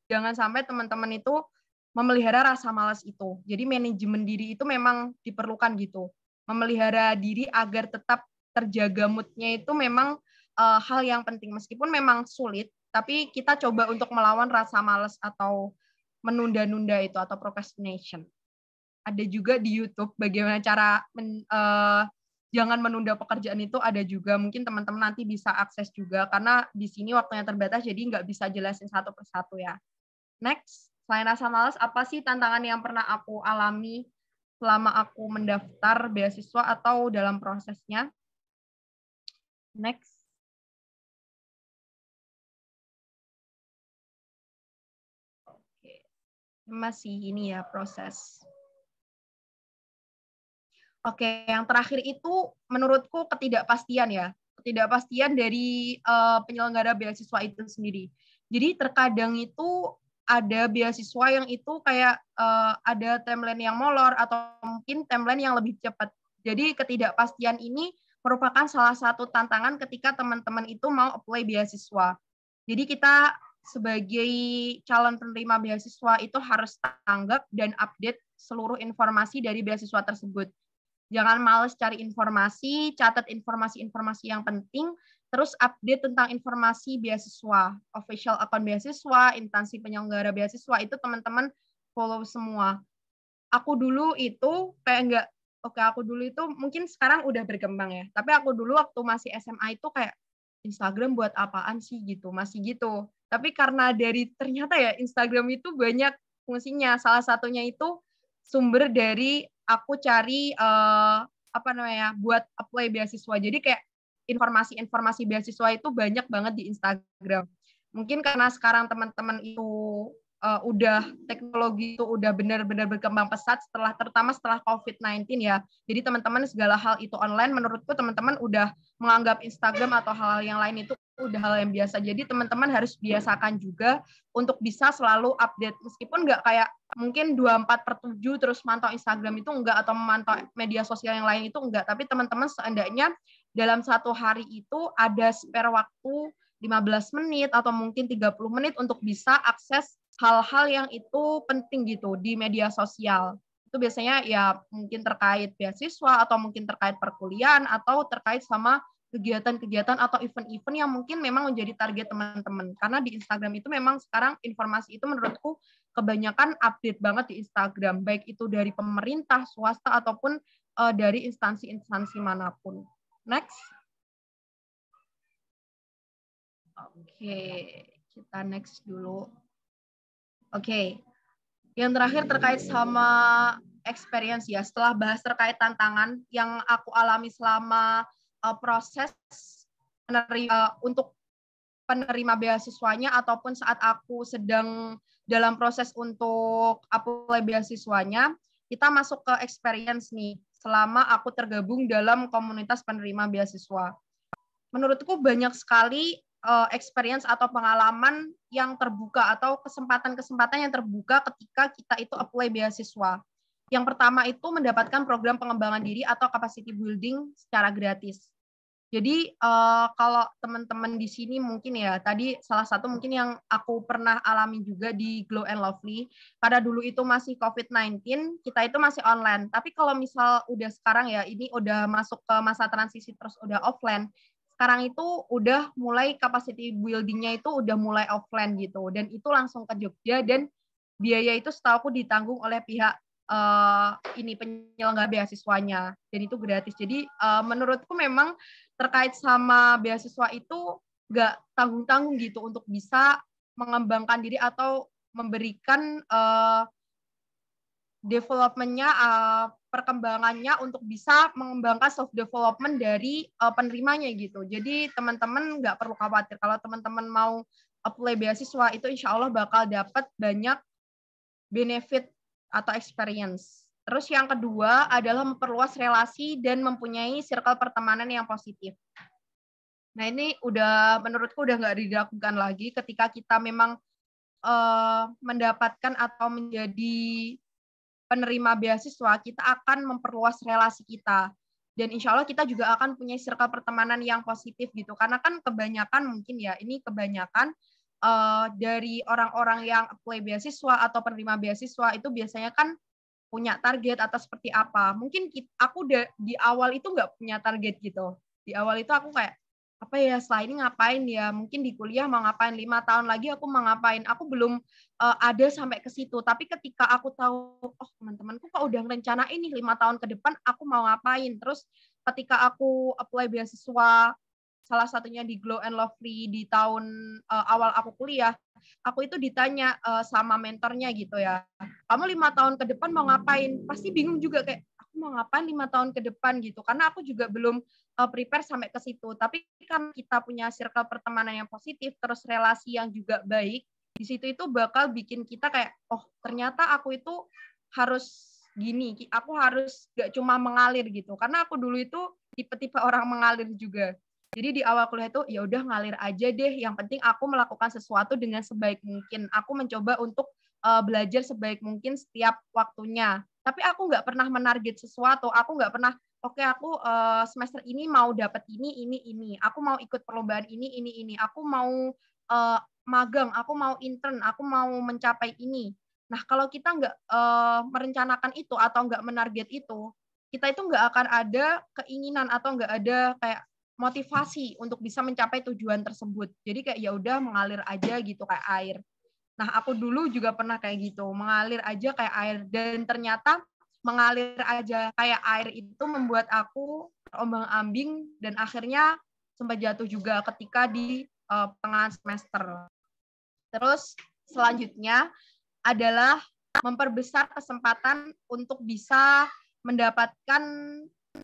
jangan sampai teman-teman itu memelihara rasa malas itu. Jadi manajemen diri itu memang diperlukan gitu. Memelihara diri agar tetap terjaga mood-nya itu memang hal yang penting. Meskipun memang sulit, tapi kita coba untuk melawan rasa malas atau menunda-nunda itu atau procrastination. Ada juga di YouTube bagaimana cara jangan menunda pekerjaan itu ada juga. Mungkin teman-teman nanti bisa akses juga karena di sini waktunya terbatas jadi nggak bisa jelasin satu persatu ya. Next, selain rasa malas, apa sih tantangan yang pernah aku alami selama aku mendaftar beasiswa atau dalam prosesnya? Next. Oke, masih ini ya proses. Oke, yang terakhir itu menurutku ketidakpastian ya. Ketidakpastian dari penyelenggara beasiswa itu sendiri. Jadi terkadang itu ada beasiswa yang itu kayak ada timeline yang molor atau mungkin timeline yang lebih cepat. Jadi ketidakpastian ini merupakan salah satu tantangan ketika teman-teman itu mau apply beasiswa. Jadi kita sebagai calon penerima beasiswa itu harus tanggap dan update seluruh informasi dari beasiswa tersebut. Jangan males cari informasi, catat informasi-informasi yang penting, terus update tentang informasi beasiswa, official account beasiswa, instansi penyelenggara beasiswa, itu teman-teman follow semua. Aku dulu itu kayak aku dulu itu mungkin sekarang udah berkembang ya, tapi aku dulu waktu masih SMA itu kayak Instagram buat apaan sih gitu, masih gitu. Tapi karena ternyata ya Instagram itu banyak fungsinya, salah satunya itu sumber dari aku cari buat apply beasiswa. Jadi kayak informasi-informasi beasiswa itu banyak banget di Instagram. Mungkin karena sekarang teman-teman itu udah teknologi itu udah benar-benar berkembang pesat terutama setelah COVID-19 ya. Jadi teman-teman segala hal itu online, menurutku teman-teman udah menganggap Instagram atau hal-hal yang lain itu udah hal yang biasa. Jadi teman-teman harus biasakan juga untuk bisa selalu update. Meskipun nggak kayak mungkin 24/7 terus mantau Instagram itu enggak, atau memantau media sosial yang lain itu enggak. Tapi teman-teman seandainya dalam 1 hari itu ada spare waktu 15 menit atau mungkin 30 menit untuk bisa akses hal-hal yang itu penting gitu di media sosial. Itu biasanya ya mungkin terkait beasiswa atau mungkin terkait perkuliahan atau terkait sama kegiatan-kegiatan atau event-event yang mungkin memang menjadi target teman-teman. Karena di Instagram itu memang sekarang informasi itu menurutku kebanyakan update banget di Instagram, baik itu dari pemerintah, swasta, ataupun dari instansi-instansi manapun. Next. Oke, kita next dulu. Oke, yang terakhir terkait sama experience ya. Setelah bahas terkait tantangan yang aku alami selama proses untuk penerima beasiswanya ataupun saat aku sedang dalam proses untuk apply beasiswanya, kita masuk ke experience nih selama aku tergabung dalam komunitas penerima beasiswa. Menurutku banyak sekali experience atau pengalaman yang terbuka atau kesempatan-kesempatan yang terbuka ketika kita itu apply beasiswa. Yang pertama itu mendapatkan program pengembangan diri atau capacity building secara gratis. Jadi kalau teman-teman di sini mungkin ya, tadi salah satu mungkin yang aku pernah alami juga di Glow and Lovely, pada dulu itu masih COVID-19, kita itu masih online. Tapi kalau misal udah sekarang ya, ini udah masuk ke masa transisi terus udah offline, sekarang itu udah mulai capacity building-nya itu udah mulai offline gitu. Dan itu langsung ke Jogja dan biaya itu setahu aku ditanggung oleh pihak ini penyelenggara beasiswanya dan itu gratis. Jadi menurutku memang terkait sama beasiswa itu nggak tanggung-tanggung gitu untuk bisa mengembangkan diri atau memberikan development-nya, perkembangannya untuk bisa mengembangkan self development dari penerimanya gitu. Jadi teman-teman nggak perlu khawatir kalau teman-teman mau apply beasiswa itu insya Allah bakal dapat banyak benefit atau experience. Terus yang kedua adalah memperluas relasi dan mempunyai circle pertemanan yang positif. Nah ini menurutku udah nggak diragukan lagi ketika kita memang mendapatkan atau menjadi penerima beasiswa, kita akan memperluas relasi kita. Dan insya Allah kita juga akan punya circle pertemanan yang positif gitu. Karena kan kebanyakan mungkin ya, ini kebanyakan dari orang-orang yang apply beasiswa atau penerima beasiswa itu biasanya kan punya target atau seperti apa. Mungkin aku di awal itu nggak punya target gitu. Di awal itu aku kayak, apa ya, setelah ini ngapain ya? Mungkin di kuliah mau ngapain, 5 tahun lagi aku mau ngapain. Aku belum ada sampai ke situ. Tapi ketika aku tahu, oh teman-temanku kok udah ngerencanain nih 5 tahun ke depan aku mau ngapain. Terus ketika aku apply beasiswa, salah satunya di Glow and Lovely di tahun awal aku kuliah, aku itu ditanya sama mentornya gitu ya, kamu 5 tahun ke depan mau ngapain? Pasti bingung juga kayak, aku mau ngapain 5 tahun ke depan gitu, karena aku juga belum prepare sampai ke situ. Tapi kan kita punya circle pertemanan yang positif, terus relasi yang juga baik, di situ itu bakal bikin kita kayak, oh ternyata aku itu harus gini, aku harus gak cuma mengalir gitu, karena aku dulu itu tipe-tipe orang mengalir juga. Jadi di awal kuliah itu ya udah ngalir aja deh, yang penting aku melakukan sesuatu dengan sebaik mungkin. Aku mencoba untuk belajar sebaik mungkin setiap waktunya. Tapi aku nggak pernah menarget sesuatu. Aku nggak pernah, oke, aku semester ini mau dapat ini. Aku mau ikut perlombaan ini. Aku mau magang, aku mau intern, aku mau mencapai ini. Nah kalau kita nggak merencanakan itu atau nggak menarget itu, kita itu nggak akan ada keinginan atau nggak ada kayak motivasi untuk bisa mencapai tujuan tersebut. Jadi kayak ya udah mengalir aja gitu kayak air. Nah, aku dulu juga pernah kayak gitu, mengalir aja kayak air dan ternyata mengalir aja kayak air itu membuat aku terombang-ambing dan akhirnya sempat jatuh juga ketika di pertengahan semester. Terus selanjutnya adalah memperbesar kesempatan untuk bisa mendapatkan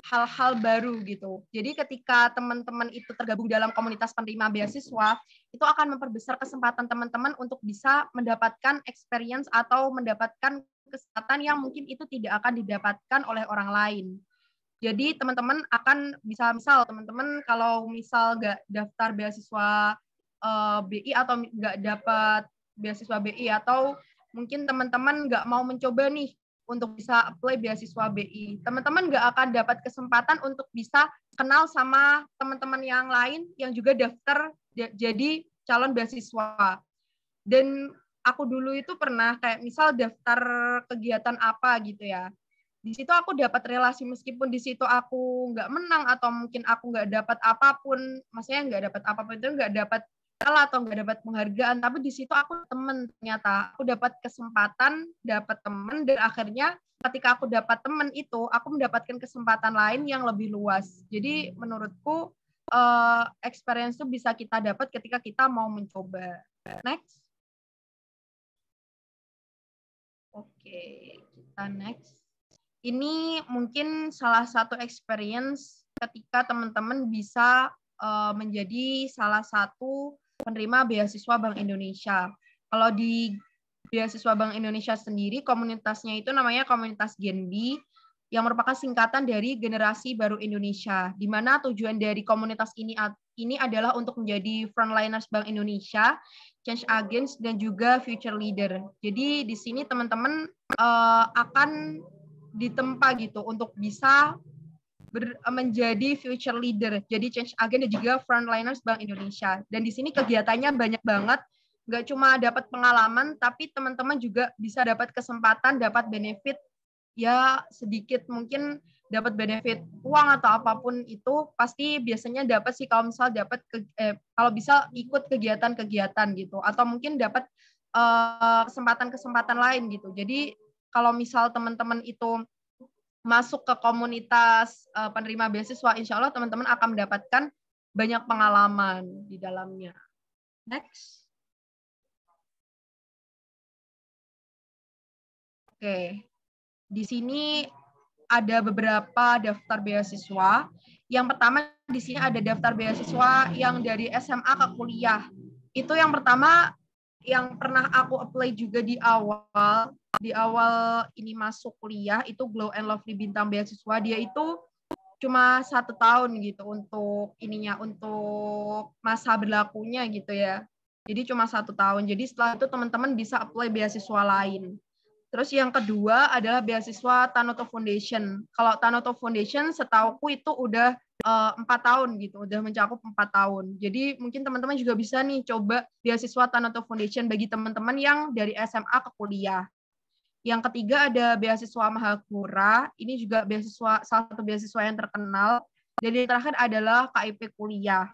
hal-hal baru gitu. Jadi ketika teman-teman itu tergabung dalam komunitas penerima beasiswa, itu akan memperbesar kesempatan teman-teman untuk bisa mendapatkan experience atau mendapatkan kesempatan yang mungkin itu tidak akan didapatkan oleh orang lain. Jadi teman-teman akan bisa, misal teman-teman kalau misal nggak daftar beasiswa BI atau nggak dapat beasiswa BI atau mungkin teman-teman nggak mau mencoba nih untuk bisa apply beasiswa BI. Teman-teman nggak akan dapat kesempatan untuk bisa kenal sama teman-teman yang lain yang juga daftar jadi calon beasiswa. Dan aku dulu itu pernah kayak misal daftar kegiatan apa gitu ya. di situ aku dapat relasi, meskipun di situ aku nggak menang atau mungkin aku nggak dapat apapun, maksudnya nggak dapat apapun itu nggak dapat kalah atau nggak dapat penghargaan, tapi di situ aku temen, ternyata aku dapat kesempatan, dapat temen, dan akhirnya ketika aku dapat temen itu, aku mendapatkan kesempatan lain yang lebih luas. Jadi menurutku experience itu bisa kita dapat ketika kita mau mencoba. Next. Oke, kita next. Ini mungkin salah satu experience ketika teman-teman bisa menjadi salah satu penerima beasiswa Bank Indonesia. Kalau di beasiswa Bank Indonesia sendiri, komunitasnya itu namanya komunitas GENBI, yang merupakan singkatan dari Generasi Baru Indonesia, di mana tujuan dari komunitas ini adalah untuk menjadi frontliners Bank Indonesia, change agents, dan juga future leader. Jadi di sini teman-teman akan ditempa gitu untuk bisa menjadi future leader, jadi change agent dan juga frontliners Bank Indonesia. Dan di sini kegiatannya banyak banget, nggak cuma dapat pengalaman, tapi teman-teman juga bisa dapat kesempatan, dapat benefit, ya sedikit mungkin dapat benefit uang atau apapun itu, pasti biasanya dapat sih kalau misal dapat kalau bisa ikut kegiatan-kegiatan gitu, atau mungkin dapat kesempatan-kesempatan lain gitu. Jadi kalau misal teman-teman itu masuk ke komunitas penerima beasiswa, insya Allah teman-teman akan mendapatkan banyak pengalaman di dalamnya. Next. Oke, di sini ada beberapa daftar beasiswa. Yang pertama di sini ada daftar beasiswa yang dari SMA ke kuliah. Itu yang pertama yang pernah aku apply juga di awal ini masuk kuliah, itu Glow and Lovely Bintang Beasiswa. Dia itu cuma 1 tahun gitu untuk masa berlakunya gitu ya. Jadi cuma 1 tahun. Jadi setelah itu teman-teman bisa apply beasiswa lain. Terus yang kedua adalah beasiswa Tanoto Foundation. Kalau Tanoto Foundation setauku itu udah 4 tahun gitu, udah mencakup 4 tahun. Jadi mungkin teman-teman juga bisa nih coba beasiswa Tanoto Foundation bagi teman-teman yang dari SMA ke kuliah. Yang ketiga ada beasiswa Mahapura. Ini juga salah satu beasiswa yang terkenal. Dan yang terakhir adalah KIP Kuliah.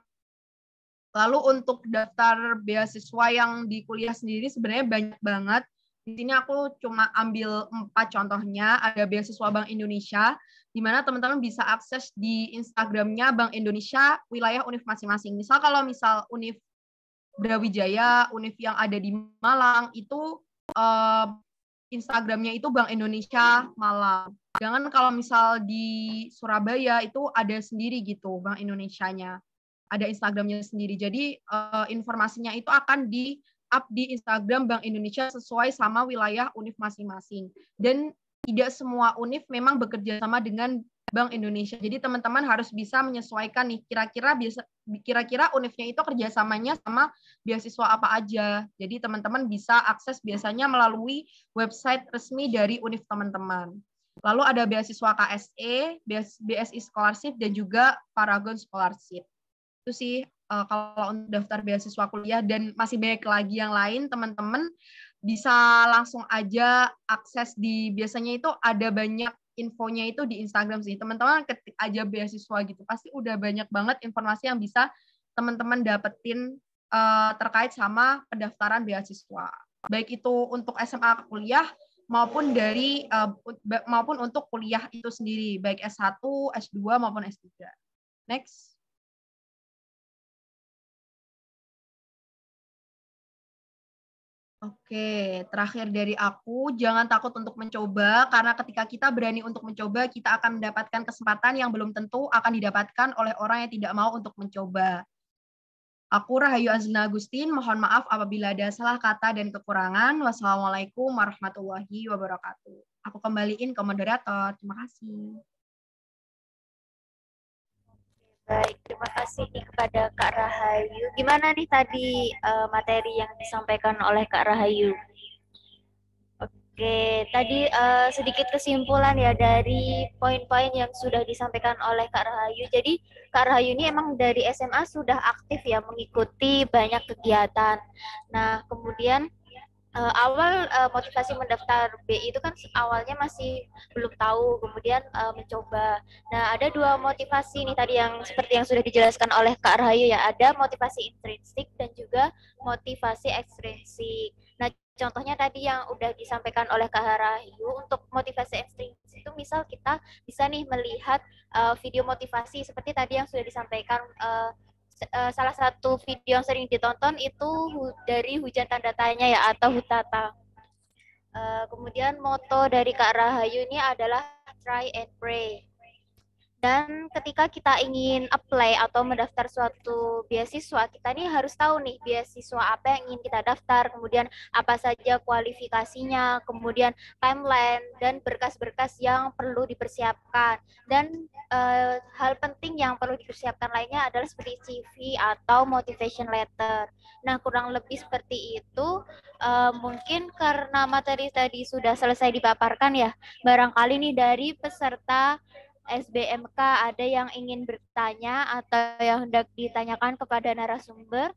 Lalu untuk daftar beasiswa yang di kuliah sendiri sebenarnya banyak banget. Di sini aku cuma ambil 4 contohnya. Ada beasiswa Bank Indonesia, di mana teman-teman bisa akses di Instagramnya Bank Indonesia wilayah univ masing-masing. Misal kalau Univ Brawijaya, univ yang ada di Malang, itu Instagramnya itu Bank Indonesia Malang. Jangan kalau misal di Surabaya itu ada sendiri gitu Bank Indonesianya. Ada Instagramnya sendiri. Jadi informasinya itu akan di-up di Instagram Bank Indonesia sesuai sama wilayah univ masing-masing. Dan tidak semua univ memang bekerja sama dengan Bank Indonesia. Jadi teman-teman harus bisa menyesuaikan nih kira-kira univnya itu kerjasamanya sama beasiswa apa aja. Jadi teman-teman bisa akses biasanya melalui website resmi dari univ teman-teman. Lalu ada beasiswa KSE, BSI Scholarship, dan juga Paragon Scholarship. Itu sih kalau untuk daftar beasiswa kuliah, dan masih banyak lagi yang lain, teman-teman bisa langsung aja akses biasanya itu ada banyak infonya itu di Instagram sih. Teman-teman ketik aja beasiswa gitu, pasti udah banyak banget informasi yang bisa teman-teman dapetin terkait sama pendaftaran beasiswa. Baik itu untuk SMA ke kuliah maupun maupun untuk kuliah itu sendiri, baik S1, S2 maupun S3. Next. Oke, terakhir dari aku, jangan takut untuk mencoba, karena ketika kita berani untuk mencoba, kita akan mendapatkan kesempatan yang belum tentu akan didapatkan oleh orang yang tidak mau untuk mencoba. Aku Rahayu Azna Agustin, mohon maaf apabila ada salah kata dan kekurangan. Wassalamualaikum warahmatullahi wabarakatuh. Aku kembaliin ke moderator. Terima kasih. Baik, terima kasih kepada Kak Rahayu. Gimana nih tadi materi yang disampaikan oleh Kak Rahayu? Oke, tadi sedikit kesimpulan ya dari poin-poin yang sudah disampaikan oleh Kak Rahayu. Jadi Kak Rahayu ini emang dari SMA sudah aktif ya mengikuti banyak kegiatan. Nah, kemudian awal motivasi mendaftar BI itu kan awalnya masih belum tahu, kemudian mencoba. Nah, ada dua motivasi nih tadi yang seperti yang sudah dijelaskan oleh Kak Rahayu ya, ada motivasi intrinsik dan juga motivasi ekstrinsik. Nah, contohnya tadi yang udah disampaikan oleh Kak Rahayu, untuk motivasi ekstrinsik itu misal kita bisa nih melihat video motivasi seperti tadi yang sudah disampaikan salah satu video yang sering ditonton itu dari Hujan Tanda Tanya ya atau Hutata. Kemudian moto dari Kak Rahayu ini adalah try and pray. Dan ketika kita ingin apply atau mendaftar suatu beasiswa, kita nih harus tahu nih beasiswa apa yang ingin kita daftar, kemudian apa saja kualifikasinya, kemudian timeline dan berkas-berkas yang perlu dipersiapkan. Dan hal penting yang perlu dipersiapkan lainnya adalah seperti CV atau motivation letter. Nah, kurang lebih seperti itu. Mungkin karena materi tadi sudah selesai dipaparkan ya, barangkali nih dari peserta SBMK ada yang ingin bertanya atau yang hendak ditanyakan kepada narasumber.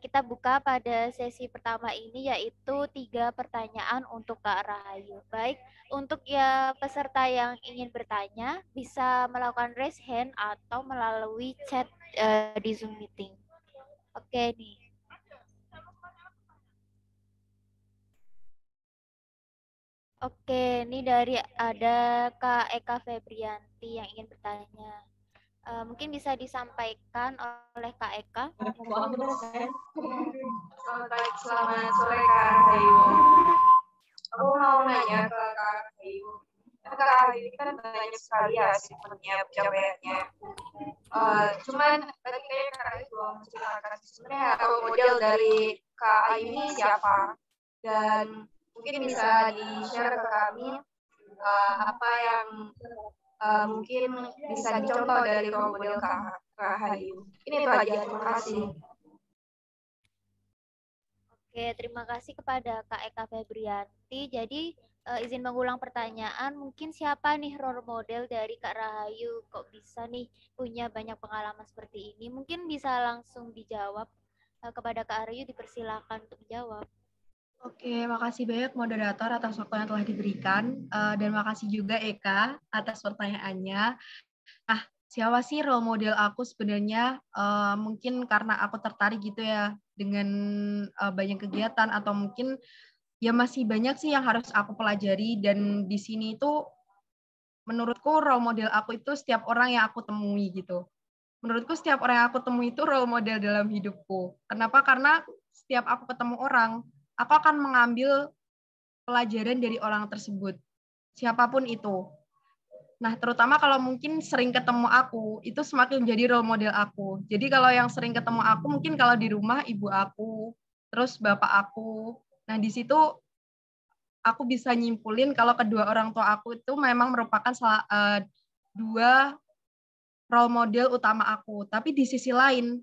Kita buka pada sesi pertama ini yaitu 3 pertanyaan untuk Kak Rahayu. Baik, untuk ya peserta yang ingin bertanya bisa melakukan raise hand atau melalui chat di Zoom meeting. Oke nih. Oke, ini dari ada Kak Eka Febrianti yang ingin bertanya. Mungkin bisa disampaikan oleh Kak Eka. Selamat sore Kak Rahayu. Aku mau nanya ke Kak Rahayu. Kak Rahayu ini kan banyak sekali ya sebenarnya pencapaiannya. Cuman tadi kayak Kak Rahayu belum menceritakan sebenarnya role model dari Kak Ayu ini siapa? Dan mungkin bisa di-share ke kami apa yang mungkin bisa dicontoh dari role model Kak Rahayu. Ini itu aja, terima kasih. Oke, terima kasih kepada Kak Eka Febrianti. Jadi izin mengulang pertanyaan, mungkin siapa nih role model dari Kak Rahayu? Kok bisa nih punya banyak pengalaman seperti ini? Mungkin bisa langsung dijawab kepada Kak Rahayu, dipersilakan untuk menjawab. Oke, makasih banyak moderator atas waktu yang telah diberikan, dan makasih juga Eka atas pertanyaannya. Nah, siapa sih role model aku sebenarnya? Mungkin karena aku tertarik gitu ya dengan banyak kegiatan atau mungkin ya masih banyak sih yang harus aku pelajari, dan di sini itu menurutku role model aku itu setiap orang yang aku temui gitu. Menurutku setiap orang yang aku temui itu role model dalam hidupku. Kenapa? Karena setiap aku ketemu orang, aku akan mengambil pelajaran dari orang tersebut, siapapun itu. Nah, terutama kalau mungkin sering ketemu aku, itu semakin menjadi role model aku. Jadi kalau yang sering ketemu aku, mungkin kalau di rumah ibu aku, terus bapak aku. Nah, di situ aku bisa nyimpulin kalau kedua orang tua aku itu memang merupakan dua role model utama aku. Tapi di sisi lain,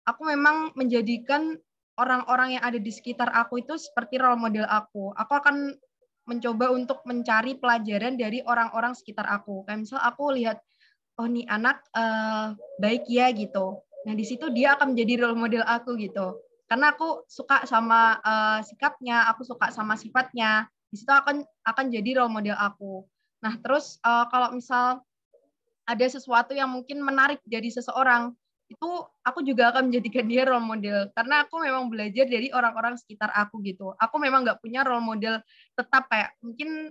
aku memang menjadikan orang-orang yang ada di sekitar aku itu seperti role model aku. Aku akan mencoba untuk mencari pelajaran dari orang-orang sekitar aku. Kayak misal aku lihat, oh nih anak baik ya gitu. Nah di situ dia akan menjadi role model aku gitu. Karena aku suka sama sikapnya, aku suka sama sifatnya. Di situ akan jadi role model aku. Nah terus kalau misal ada sesuatu yang mungkin menarik dari seseorang, itu aku juga akan menjadikan dia role model. Karena aku memang belajar dari orang-orang sekitar aku gitu. Aku memang nggak punya role model tetap kayak mungkin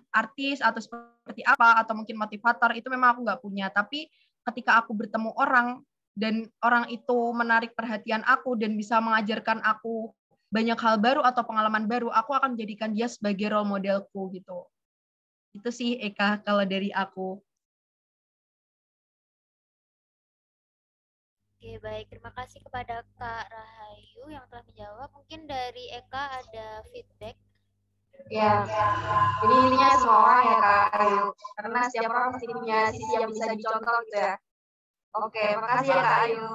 artis atau seperti apa, atau mungkin motivator, itu memang aku nggak punya. Tapi ketika aku bertemu orang, dan orang itu menarik perhatian aku dan bisa mengajarkan aku banyak hal baru atau pengalaman baru, aku akan menjadikan dia sebagai role modelku gitu. Itu sih Eka kalau dari aku. Oke, baik. Terima kasih kepada Kak Rahayu yang telah menjawab. Mungkin dari Eka ada feedback. Ya, jadi intinya semua orang ya Kak Ayu, karena setiap orang pasti punya sisi yang bisa dicontoh gitu ya. Oke, makasih ya Kak Ayu.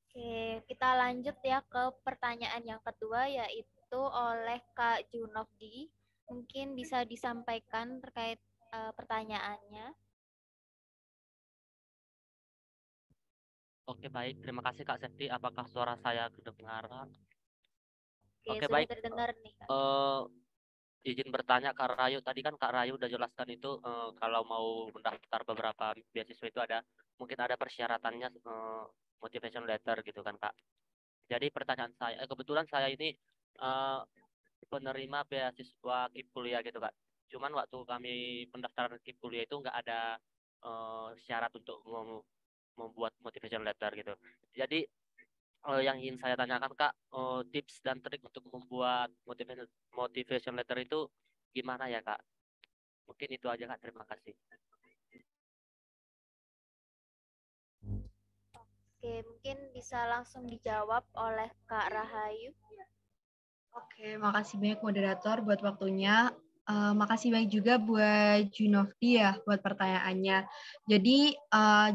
Oke, kita lanjut ya ke pertanyaan yang kedua, yaitu oleh Kak Junofdi. Mungkin bisa disampaikan terkait pertanyaannya. Oke, baik. Terima kasih Kak Septi. Apakah suara saya kedengaran? Oke, Oke, sudah baik. terdengar nih, Kak. Izin bertanya Kak Rayu. Tadi kan Kak Rayu udah jelaskan itu kalau mau mendaftar beberapa beasiswa itu mungkin ada persyaratannya, motivation letter gitu kan Kak. Jadi pertanyaan saya, kebetulan saya ini eh, penerima beasiswa KIP kuliah gitu Kak. Cuman waktu kami pendaftaran KIP kuliah itu nggak ada syarat untuk membuat motivation letter gitu. Jadi yang ingin saya tanyakan Kak, tips dan trik untuk membuat motivation letter itu gimana ya Kak? Mungkin itu aja Kak, terima kasih. Oke, mungkin bisa langsung dijawab oleh Kak Rahayu. Oke, makasih banyak moderator buat waktunya. Makasih banyak juga buat Junofdi ya buat pertanyaannya. Jadi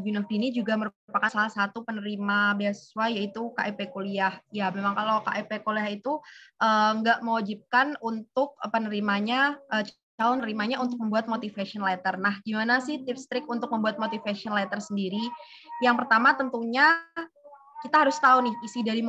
Junofdi ini juga merupakan salah satu penerima beasiswa yaitu KIP kuliah. Ya, memang kalau KIP kuliah itu nggak mewajibkan untuk penerimanya calon penerimanya untuk membuat motivation letter. Nah, gimana sih tips trik untuk membuat motivation letter sendiri? Yang pertama tentunya kita harus tahu nih isi dari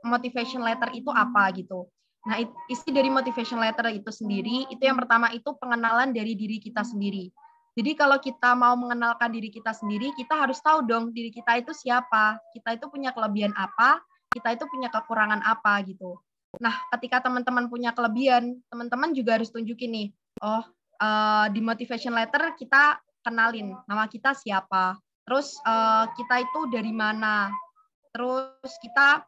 motivation letter itu apa gitu. Nah, isi dari motivation letter itu sendiri, itu yang pertama itu pengenalan dari diri kita sendiri. Jadi kalau kita mau mengenalkan diri kita sendiri, kita harus tahu dong diri kita itu siapa, kita itu punya kelebihan apa, kita itu punya kekurangan apa gitu. Nah, ketika teman-teman punya kelebihan, teman-teman juga harus tunjukin nih, di motivation letter kita kenalin nama kita siapa, terus kita itu dari mana, terus kita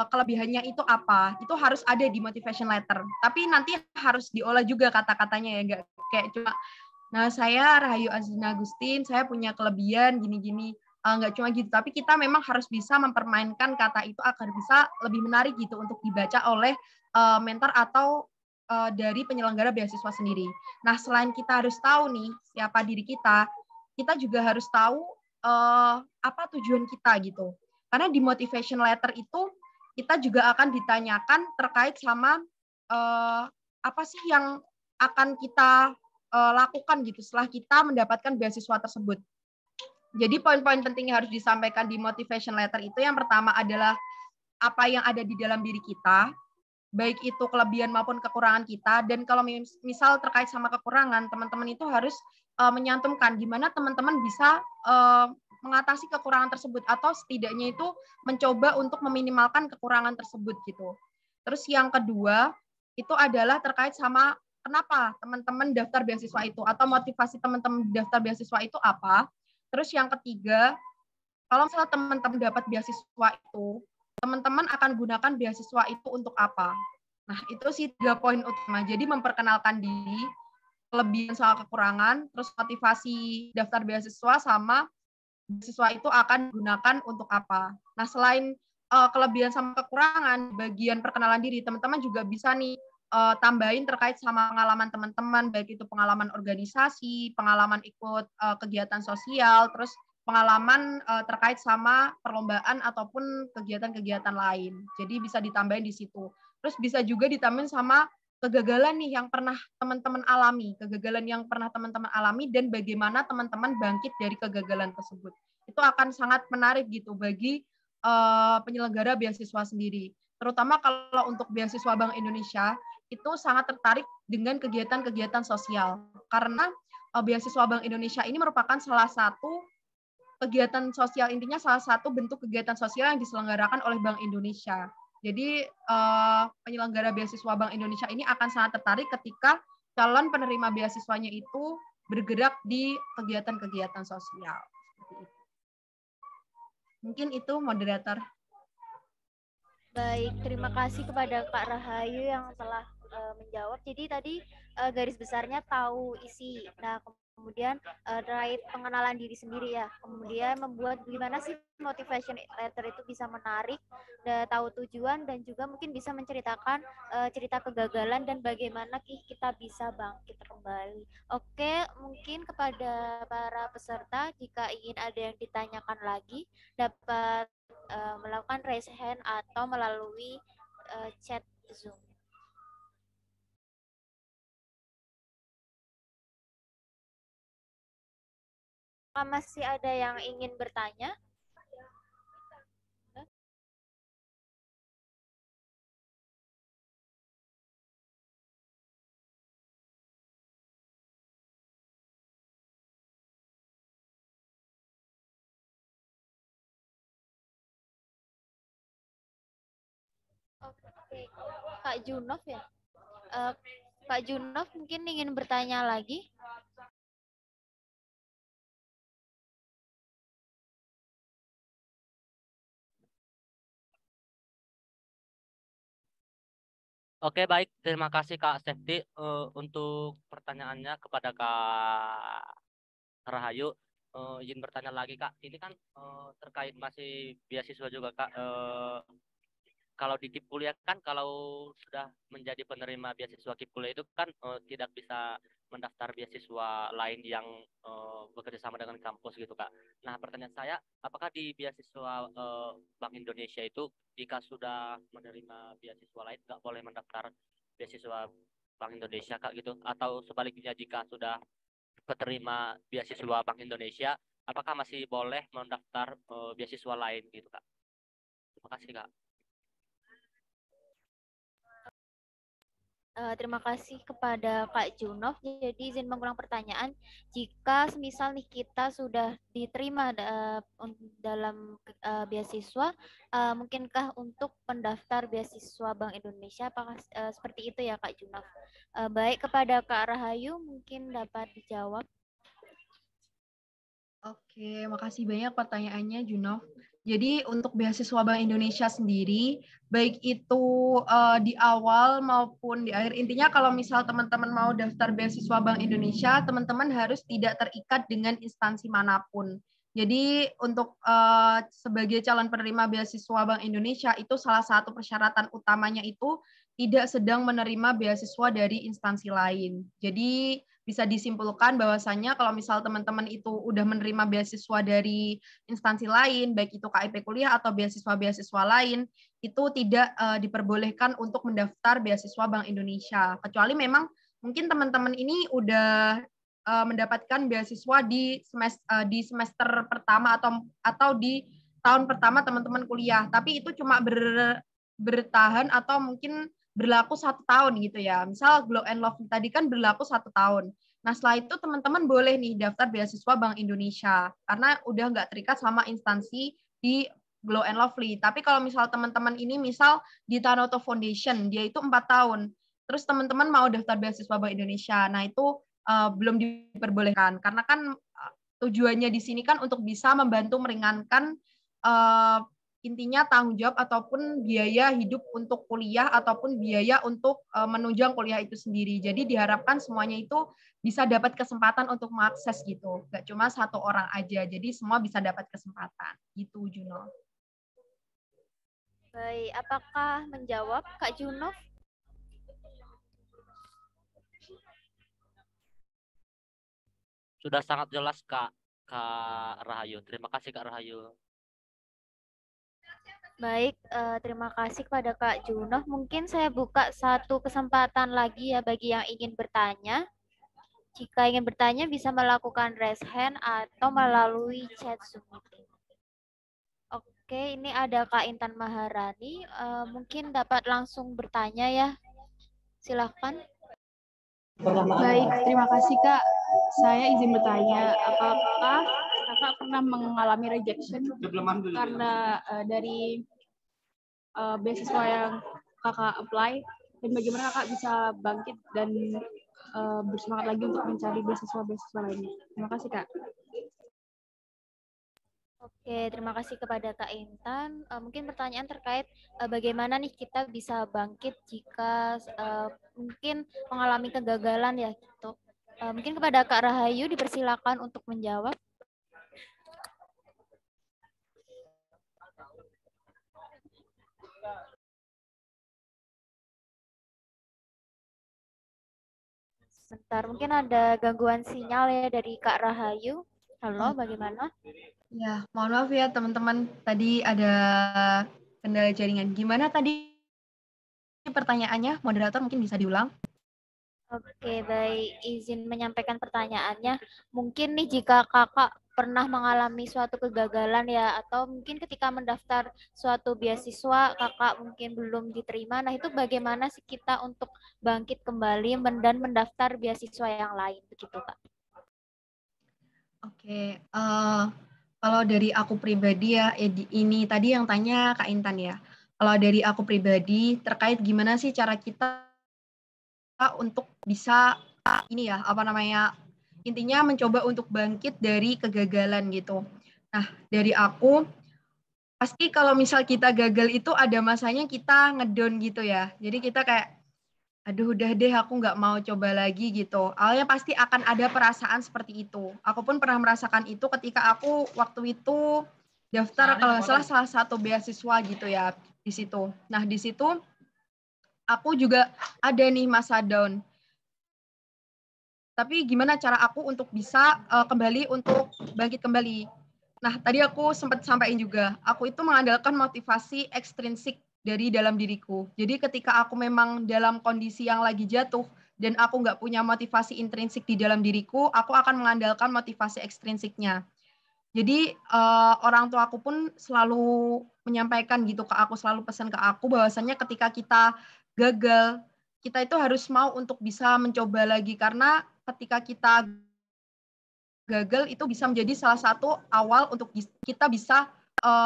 kelebihannya itu apa, itu harus ada di motivation letter. Tapi nanti harus diolah juga kata-katanya ya, nggak kayak cuma, nah saya Rahayu Azina Agustin, saya punya kelebihan gini-gini. Nggak cuma gitu, tapi kita memang harus bisa mempermainkan kata itu agar bisa lebih menarik gitu untuk dibaca oleh mentor atau dari penyelenggara beasiswa sendiri. Nah, selain kita harus tahu nih siapa diri kita juga harus tahu apa tujuan kita gitu. Karena di motivation letter itu kita juga akan ditanyakan terkait sama apa sih yang akan kita lakukan gitu setelah kita mendapatkan beasiswa tersebut. Jadi poin-poin penting yang harus disampaikan di motivation letter itu yang pertama adalah apa yang ada di dalam diri kita, baik itu kelebihan maupun kekurangan kita. Dan kalau misal terkait sama kekurangan, teman-teman itu harus menyantumkan gimana teman-teman bisa mengatasi kekurangan tersebut atau setidaknya itu mencoba untuk meminimalkan kekurangan tersebut gitu. Terus yang kedua itu adalah terkait sama kenapa teman-teman daftar beasiswa itu atau motivasi teman-teman daftar beasiswa itu apa. Terus yang ketiga, kalau misalnya teman-teman dapat beasiswa itu, teman-teman akan gunakan beasiswa itu untuk apa. Nah, itu sih 3 poin utama. Jadi memperkenalkan diri, kelebihan soal kekurangan, terus motivasi daftar beasiswa sama beasiswa itu akan digunakan untuk apa. Nah, selain kelebihan sama kekurangan, bagian perkenalan diri, teman-teman juga bisa nih tambahin terkait sama pengalaman teman-teman, baik itu pengalaman organisasi, pengalaman ikut kegiatan sosial, terus pengalaman terkait sama perlombaan ataupun kegiatan-kegiatan lain. Jadi bisa ditambahin di situ. Terus bisa juga ditambahin sama kegagalan nih yang pernah teman-teman alami, kegagalan yang pernah teman-teman alami dan bagaimana teman-teman bangkit dari kegagalan tersebut. Itu akan sangat menarik gitu bagi penyelenggara beasiswa sendiri. Terutama kalau untuk beasiswa Bank Indonesia itu sangat tertarik dengan kegiatan-kegiatan sosial karena beasiswa Bank Indonesia ini merupakan salah satu kegiatan sosial, intinya salah satu bentuk kegiatan sosial yang diselenggarakan oleh Bank Indonesia. Jadi penyelenggara beasiswa Bank Indonesia ini akan sangat tertarik ketika calon penerima beasiswanya itu bergerak di kegiatan-kegiatan sosial. Mungkin itu moderator. Baik, terima kasih kepada Kak Rahayu yang telah menjawab. Jadi tadi garis besarnya tahu isi. Nah, kemudian terkait pengenalan diri sendiri ya. Kemudian membuat gimana sih motivation letter itu bisa menarik, tahu tujuan dan juga mungkin bisa menceritakan cerita kegagalan dan bagaimana kita bisa bangkit kembali. Oke, mungkin kepada para peserta jika ingin ada yang ditanyakan lagi dapat melakukan raise hand atau melalui chat Zoom. Apakah masih ada yang ingin bertanya? Oke, Kak Junov ya. Kak Junov mungkin ingin bertanya lagi. Oke, baik. Terima kasih Kak Safety untuk pertanyaannya kepada Kak Rahayu. Izin bertanya lagi Kak. Ini kan terkait masih beasiswa juga Kak. Kalau di KIP kuliah kan kalau sudah menjadi penerima beasiswa KIP kuliah itu kan tidak bisa mendaftar beasiswa lain yang bekerja sama dengan kampus gitu Kak. Nah pertanyaan saya, apakah di beasiswa Bank Indonesia itu jika sudah menerima beasiswa lain nggak boleh mendaftar beasiswa Bank Indonesia Kak gitu? Atau sebaliknya jika sudah penerima beasiswa Bank Indonesia, apakah masih boleh mendaftar beasiswa lain gitu Kak? Terima kasih Kak. Terima kasih kepada Kak Junov. Jadi izin mengulang pertanyaan, jika misal nih kita sudah diterima dalam beasiswa, mungkinkah untuk pendaftar beasiswa Bank Indonesia? Apakah seperti itu ya Kak Junov? Baik, kepada Kak Rahayu mungkin dapat dijawab. Oke, makasih banyak pertanyaannya Junov. Jadi untuk beasiswa Bank Indonesia sendiri, baik itu di awal maupun di akhir, intinya kalau misal teman-teman mau daftar beasiswa Bank Indonesia, teman-teman harus tidak terikat dengan instansi manapun. Jadi untuk sebagai calon penerima beasiswa Bank Indonesia, itu salah satu persyaratan utamanya itu tidak sedang menerima beasiswa dari instansi lain. Jadi bisa disimpulkan bahwasannya kalau misal teman-teman itu udah menerima beasiswa dari instansi lain, baik itu KIP kuliah atau beasiswa-beasiswa lain, itu tidak diperbolehkan untuk mendaftar beasiswa Bank Indonesia. Kecuali memang mungkin teman-teman ini udah mendapatkan beasiswa di semester pertama atau di tahun pertama teman-teman kuliah, tapi itu cuma bertahan atau mungkin berlaku 1 tahun gitu ya. Misal Glow and Love tadi kan berlaku 1 tahun. Nah setelah itu teman-teman boleh nih daftar beasiswa Bank Indonesia karena udah nggak terikat sama instansi di Glow and Lovely. Tapi kalau misal teman-teman ini misal di Tanoto Foundation, dia itu 4 tahun. Terus teman-teman mau daftar beasiswa Bank Indonesia. Nah itu belum diperbolehkan karena kan tujuannya di sini kan untuk bisa membantu meringankan intinya tanggung jawab ataupun biaya hidup untuk kuliah ataupun biaya untuk menunjang kuliah itu sendiri. Jadi diharapkan semuanya itu bisa dapat kesempatan untuk mengakses gitu. Nggak cuma 1 orang aja, jadi semua bisa dapat kesempatan. Gitu, Juno. Baik, apakah menjawab Kak Junov? Sudah sangat jelas Kak Rahayu. Terima kasih Kak Rahayu. Baik, terima kasih kepada Kak Junov. Mungkin saya buka satu kesempatan lagi ya bagi yang ingin bertanya. Jika ingin bertanya bisa melakukan raise hand atau melalui chat Zoom meeting. Oke, ini ada Kak Intan Maharani. Mungkin dapat langsung bertanya ya. Silakan. Baik, terima kasih Kak. Saya izin bertanya, apakah Kakak pernah mengalami rejection karena dari beasiswa yang Kakak apply, dan bagaimana Kakak bisa bangkit dan bersemangat lagi untuk mencari beasiswa-beasiswa lainnya? Terima kasih Kak. Oke, terima kasih kepada Kak Intan. Mungkin pertanyaan terkait bagaimana nih kita bisa bangkit jika mungkin mengalami kegagalan ya gitu. Mungkin kepada Kak Rahayu dipersilakan untuk menjawab. Sebentar, mungkin ada gangguan sinyal ya dari Kak Rahayu. Halo, bagaimana? Ya, mohon maaf ya teman-teman, tadi ada kendala jaringan. Gimana tadi pertanyaannya? Moderator mungkin bisa diulang? Oke, baik. Izin menyampaikan pertanyaannya. Mungkin nih jika Kakak pernah mengalami suatu kegagalan ya, atau mungkin ketika mendaftar suatu beasiswa Kakak mungkin belum diterima. Nah, itu bagaimana sih kita untuk bangkit kembali dan mendaftar beasiswa yang lain, begitu Kak? Oke, kalau dari aku pribadi ya, ini tadi yang tanya Kak Intan ya. kalau dari aku pribadi terkait gimana sih cara kita untuk bisa ini ya, apa namanya, intinya mencoba untuk bangkit dari kegagalan gitu. Nah, dari aku, pasti kalau misal kita gagal itu ada masanya kita ngedown gitu ya. Jadi kita kayak, aduh udah deh aku nggak mau coba lagi gitu. Awalnya pasti akan ada perasaan seperti itu. Aku pun pernah merasakan itu ketika aku waktu itu daftar kalau nggak salah salah satu beasiswa gitu ya di situ. Nah di situ aku juga ada nih masa down. Tapi gimana cara aku untuk bisa kembali untuk bangkit kembali. Nah, tadi aku sempat sampaikan juga, aku itu mengandalkan motivasi ekstrinsik dari dalam diriku. Jadi ketika aku memang dalam kondisi yang lagi jatuh dan aku nggak punya motivasi intrinsik di dalam diriku, aku akan mengandalkan motivasi ekstrinsiknya. Jadi orang tua aku pun selalu menyampaikan gitu ke aku, selalu pesan ke aku bahwasanya ketika kita gagal, kita itu harus mau untuk bisa mencoba lagi karena ketika kita gagal itu bisa menjadi salah satu awal untuk kita bisa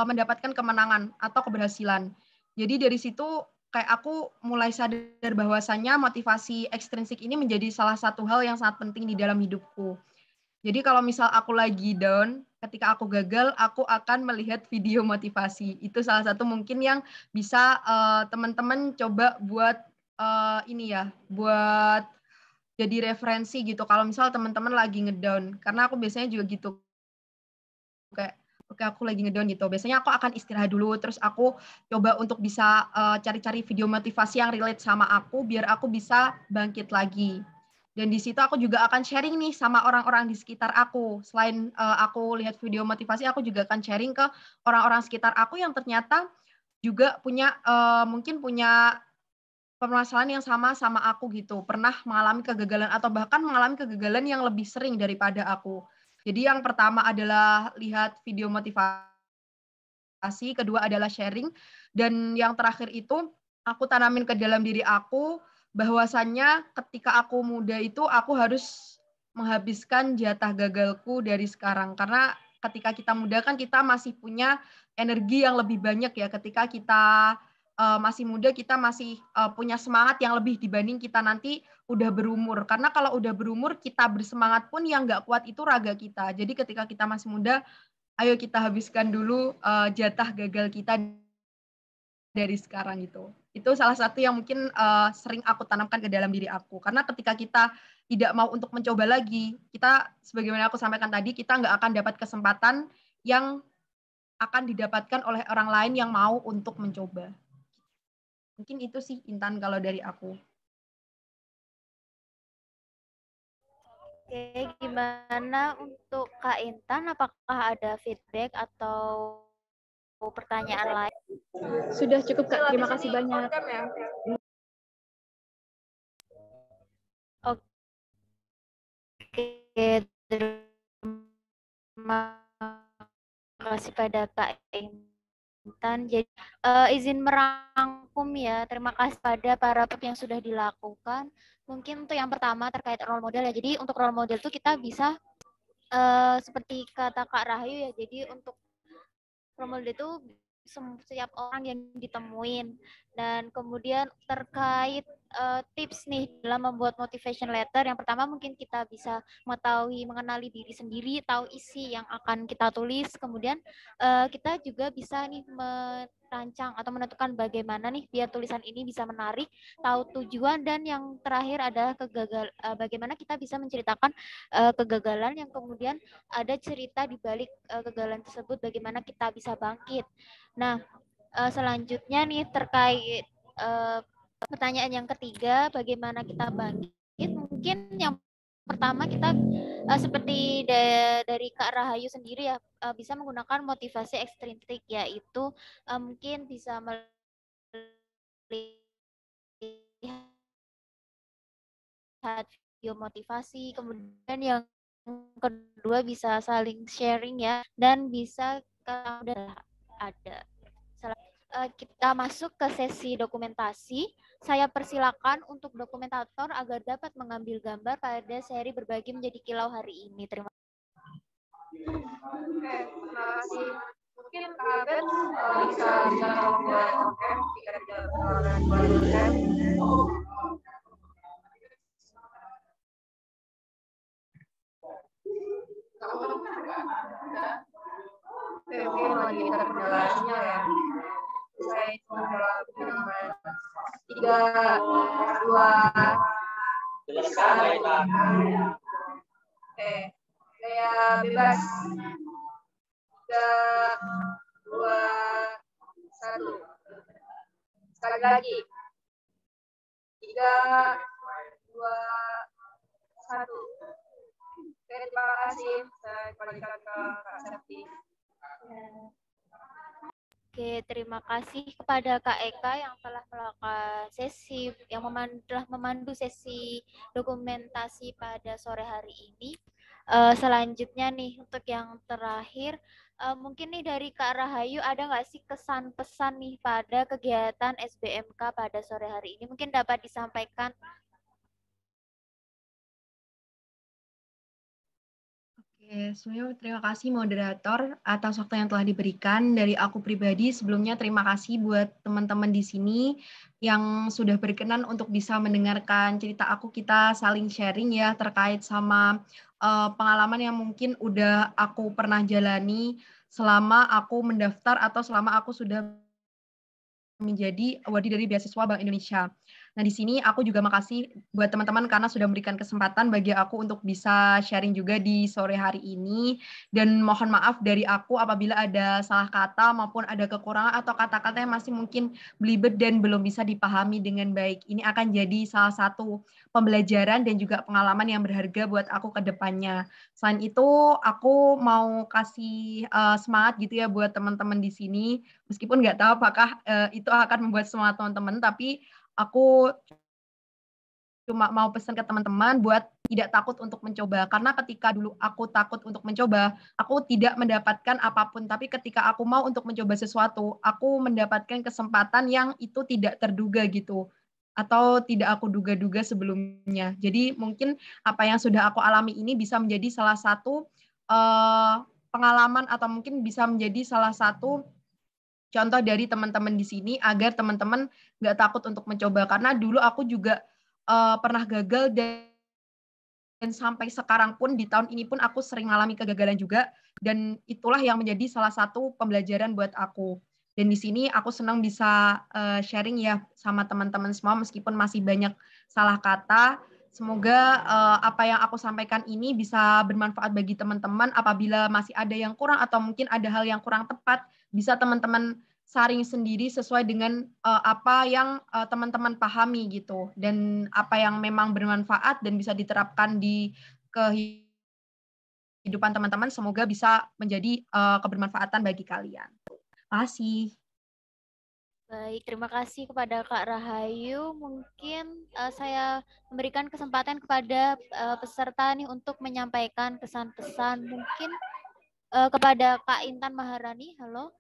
mendapatkan kemenangan atau keberhasilan. Jadi dari situ kayak aku mulai sadar bahwasannya motivasi ekstrinsik ini menjadi salah satu hal yang sangat penting di dalam hidupku. Jadi kalau misal aku lagi down, ketika aku gagal, aku akan melihat video motivasi. Itu salah satu mungkin yang bisa teman-teman coba buat ini ya, buat jadi referensi gitu. Kalau misal teman-teman lagi ngedown, karena aku biasanya juga gitu kayak oke aku lagi ngedown gitu. Biasanya aku akan istirahat dulu, terus aku coba untuk bisa cari-cari video motivasi yang relate sama aku, biar aku bisa bangkit lagi. Dan di situ aku juga akan sharing nih sama orang-orang di sekitar aku. Selain aku lihat video motivasi, aku juga akan sharing ke orang-orang sekitar aku yang ternyata juga punya mungkin punya permasalahan yang sama aku gitu. Pernah mengalami kegagalan atau bahkan mengalami kegagalan yang lebih sering daripada aku. Jadi yang pertama adalah lihat video motivasi, kedua adalah sharing, dan yang terakhir itu aku tanamin ke dalam diri aku bahwasannya ketika aku muda itu aku harus menghabiskan jatah gagalku dari sekarang. Karena ketika kita muda kan kita masih punya energi yang lebih banyak ya ketika kita masih muda kita masih punya semangat yang lebih dibanding kita nanti udah berumur. Karena kalau udah berumur kita bersemangat pun yang nggak kuat itu raga kita. Jadi ketika kita masih muda, ayo kita habiskan dulu jatah gagal kita dari sekarang itu. Itu salah satu yang mungkin sering aku tanamkan ke dalam diri aku. Karena ketika kita tidak mau untuk mencoba lagi, kita sebagaimana aku sampaikan tadi, kita nggak akan dapat kesempatan yang akan didapatkan oleh orang lain yang mau untuk mencoba. Mungkin itu sih Intan kalau dari aku. Oke, gimana untuk Kak Intan? Apakah ada feedback atau pertanyaan lain? Sudah cukup Kak, terima kasih banyak. Oke, terima kasih pada Kak Intan. Jadi izin merangkum ya. Terima kasih pada para yang sudah dilakukan. Mungkin untuk yang pertama terkait role model ya. Jadi untuk role model itu kita bisa seperti kata Kak Rahayu ya. Jadi untuk role model itu setiap orang yang ditemuin. Dan kemudian terkait tips nih dalam membuat motivation letter, yang pertama mungkin kita bisa mengetahui, mengenali diri sendiri, tahu isi yang akan kita tulis. Kemudian kita juga bisa nih merancang atau menentukan bagaimana nih biar tulisan ini bisa menarik, tahu tujuan, dan yang terakhir adalah bagaimana kita bisa menceritakan kegagalan yang kemudian ada cerita di balik kegagalan tersebut, bagaimana kita bisa bangkit. Nah, selanjutnya nih terkait pertanyaan yang ketiga, bagaimana kita bangkit? Mungkin yang pertama kita seperti dari Kak Rahayu sendiri ya, bisa menggunakan motivasi ekstrinsik, yaitu mungkin bisa melihat video motivasi, kemudian yang kedua bisa saling sharing ya, dan bisa udah ada. Kita masuk ke sesi dokumentasi. Saya persilakan untuk dokumentator agar dapat mengambil gambar pada seri berbagi menjadi kilau hari ini. Terima kasih. Oke, terima kasih. Mungkin Kak Abed bisa tolong buat OKM jika tidak berhalangan buat dosen. Mungkin lagi terkendala sinyal ya. Saya cuma jawab dengan 3, 2, Oke, saya bebas. 3, 2, 1. Sekali lagi. 3, 2, 1. Oke, terima kasih. Saya kembalikan ke Kak Septi. Oke, terima kasih kepada Kak Eka yang telah melakukan sesi, telah memandu sesi dokumentasi pada sore hari ini. Selanjutnya nih, untuk yang terakhir, mungkin nih dari Kak Rahayu, ada nggak sih kesan pesan nih pada kegiatan SBMK pada sore hari ini? Mungkin dapat disampaikan. Oke, sebelumnya terima kasih moderator atas waktu yang telah diberikan. Dari aku pribadi, sebelumnya terima kasih buat teman-teman di sini yang sudah berkenan untuk bisa mendengarkan cerita aku. Kita saling sharing ya terkait sama pengalaman yang mungkin udah aku pernah jalani selama aku mendaftar atau selama aku sudah menjadi awardee dari beasiswa Bank Indonesia. Nah, di sini aku juga makasih buat teman-teman karena sudah memberikan kesempatan bagi aku untuk bisa sharing juga di sore hari ini. Dan mohon maaf dari aku apabila ada salah kata maupun ada kekurangan atau kata-kata yang masih mungkin belibet dan belum bisa dipahami dengan baik. Ini akan jadi salah satu pembelajaran dan juga pengalaman yang berharga buat aku ke depannya. Selain itu, aku mau kasih semangat gitu ya buat teman-teman di sini. Meskipun nggak tahu apakah itu akan membuat semangat teman-teman, tapi aku cuma mau pesan ke teman-teman buat tidak takut untuk mencoba. Karena ketika dulu aku takut untuk mencoba, aku tidak mendapatkan apapun. Tapi ketika aku mau untuk mencoba sesuatu, aku mendapatkan kesempatan yang itu tidak terduga gitu. Atau tidak aku duga-duga sebelumnya. Jadi mungkin apa yang sudah aku alami ini bisa menjadi salah satu pengalaman atau mungkin bisa menjadi salah satu contoh dari teman-teman di sini agar teman-teman nggak takut untuk mencoba. Karena dulu aku juga pernah gagal dan sampai sekarang pun di tahun ini pun aku sering mengalami kegagalan juga dan itulah yang menjadi salah satu pembelajaran buat aku. Dan di sini aku senang bisa sharing ya sama teman-teman semua meskipun masih banyak salah kata. Semoga apa yang aku sampaikan ini bisa bermanfaat bagi teman-teman. Apabila masih ada yang kurang atau mungkin ada hal yang kurang tepat, bisa teman-teman saring sendiri sesuai dengan apa yang teman-teman pahami gitu dan apa yang memang bermanfaat dan bisa diterapkan di kehidupan teman-teman semoga bisa menjadi kebermanfaatan bagi kalian. Terima kasih. Baik, terima kasih kepada Kak Rahayu. Mungkin saya memberikan kesempatan kepada peserta nih untuk menyampaikan pesan-pesan. Mungkin kepada Kak Intan Maharani. Halo.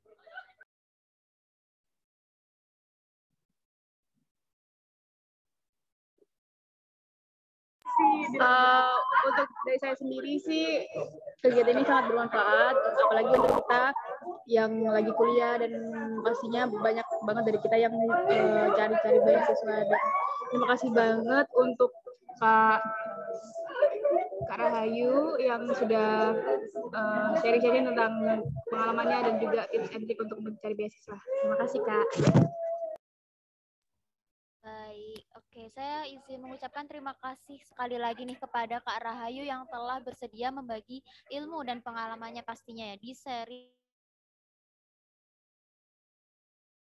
Untuk dari saya sendiri sih kegiatan ini sangat bermanfaat, apalagi untuk kita yang lagi kuliah dan pastinya banyak banget dari kita yang cari-cari beasiswa. Dan terima kasih banget untuk Kak Rahayu yang sudah sharing-sharing tentang pengalamannya dan juga tips and trick untuk mencari beasiswa. Terima kasih Kak. Baik, oke. Saya izin mengucapkan terima kasih sekali lagi nih kepada Kak Rahayu yang telah bersedia membagi ilmu dan pengalamannya pastinya ya di seri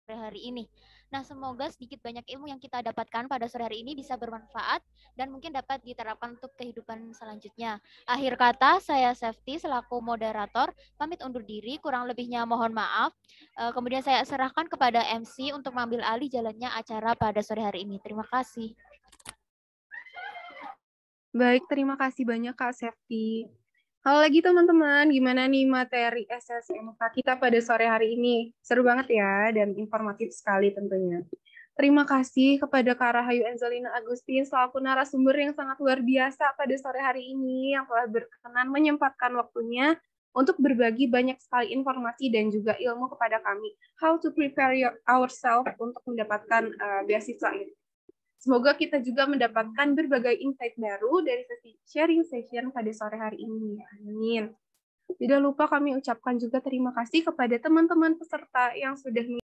hari ini. Nah, semoga sedikit banyak ilmu yang kita dapatkan pada sore hari ini bisa bermanfaat dan mungkin dapat diterapkan untuk kehidupan selanjutnya. Akhir kata, saya Safety selaku moderator pamit undur diri, kurang lebihnya mohon maaf. Kemudian saya serahkan kepada MC untuk mengambil alih jalannya acara pada sore hari ini. Terima kasih. Baik, terima kasih banyak Kak Safety. Halo lagi teman-teman, gimana nih materi SSMK kita pada sore hari ini? Seru banget ya, dan informatif sekali tentunya. Terima kasih kepada Kak Rahayu Angelina Agustin selaku narasumber yang sangat luar biasa pada sore hari ini, yang telah berkenan menyempatkan waktunya untuk berbagi banyak sekali informasi dan juga ilmu kepada kami. How to prepare ourselves untuk mendapatkan beasiswa ini. Semoga kita juga mendapatkan berbagai insight baru dari sesi sharing session pada sore hari ini. Amin. Tidak lupa kami ucapkan juga terima kasih kepada teman-teman peserta yang sudah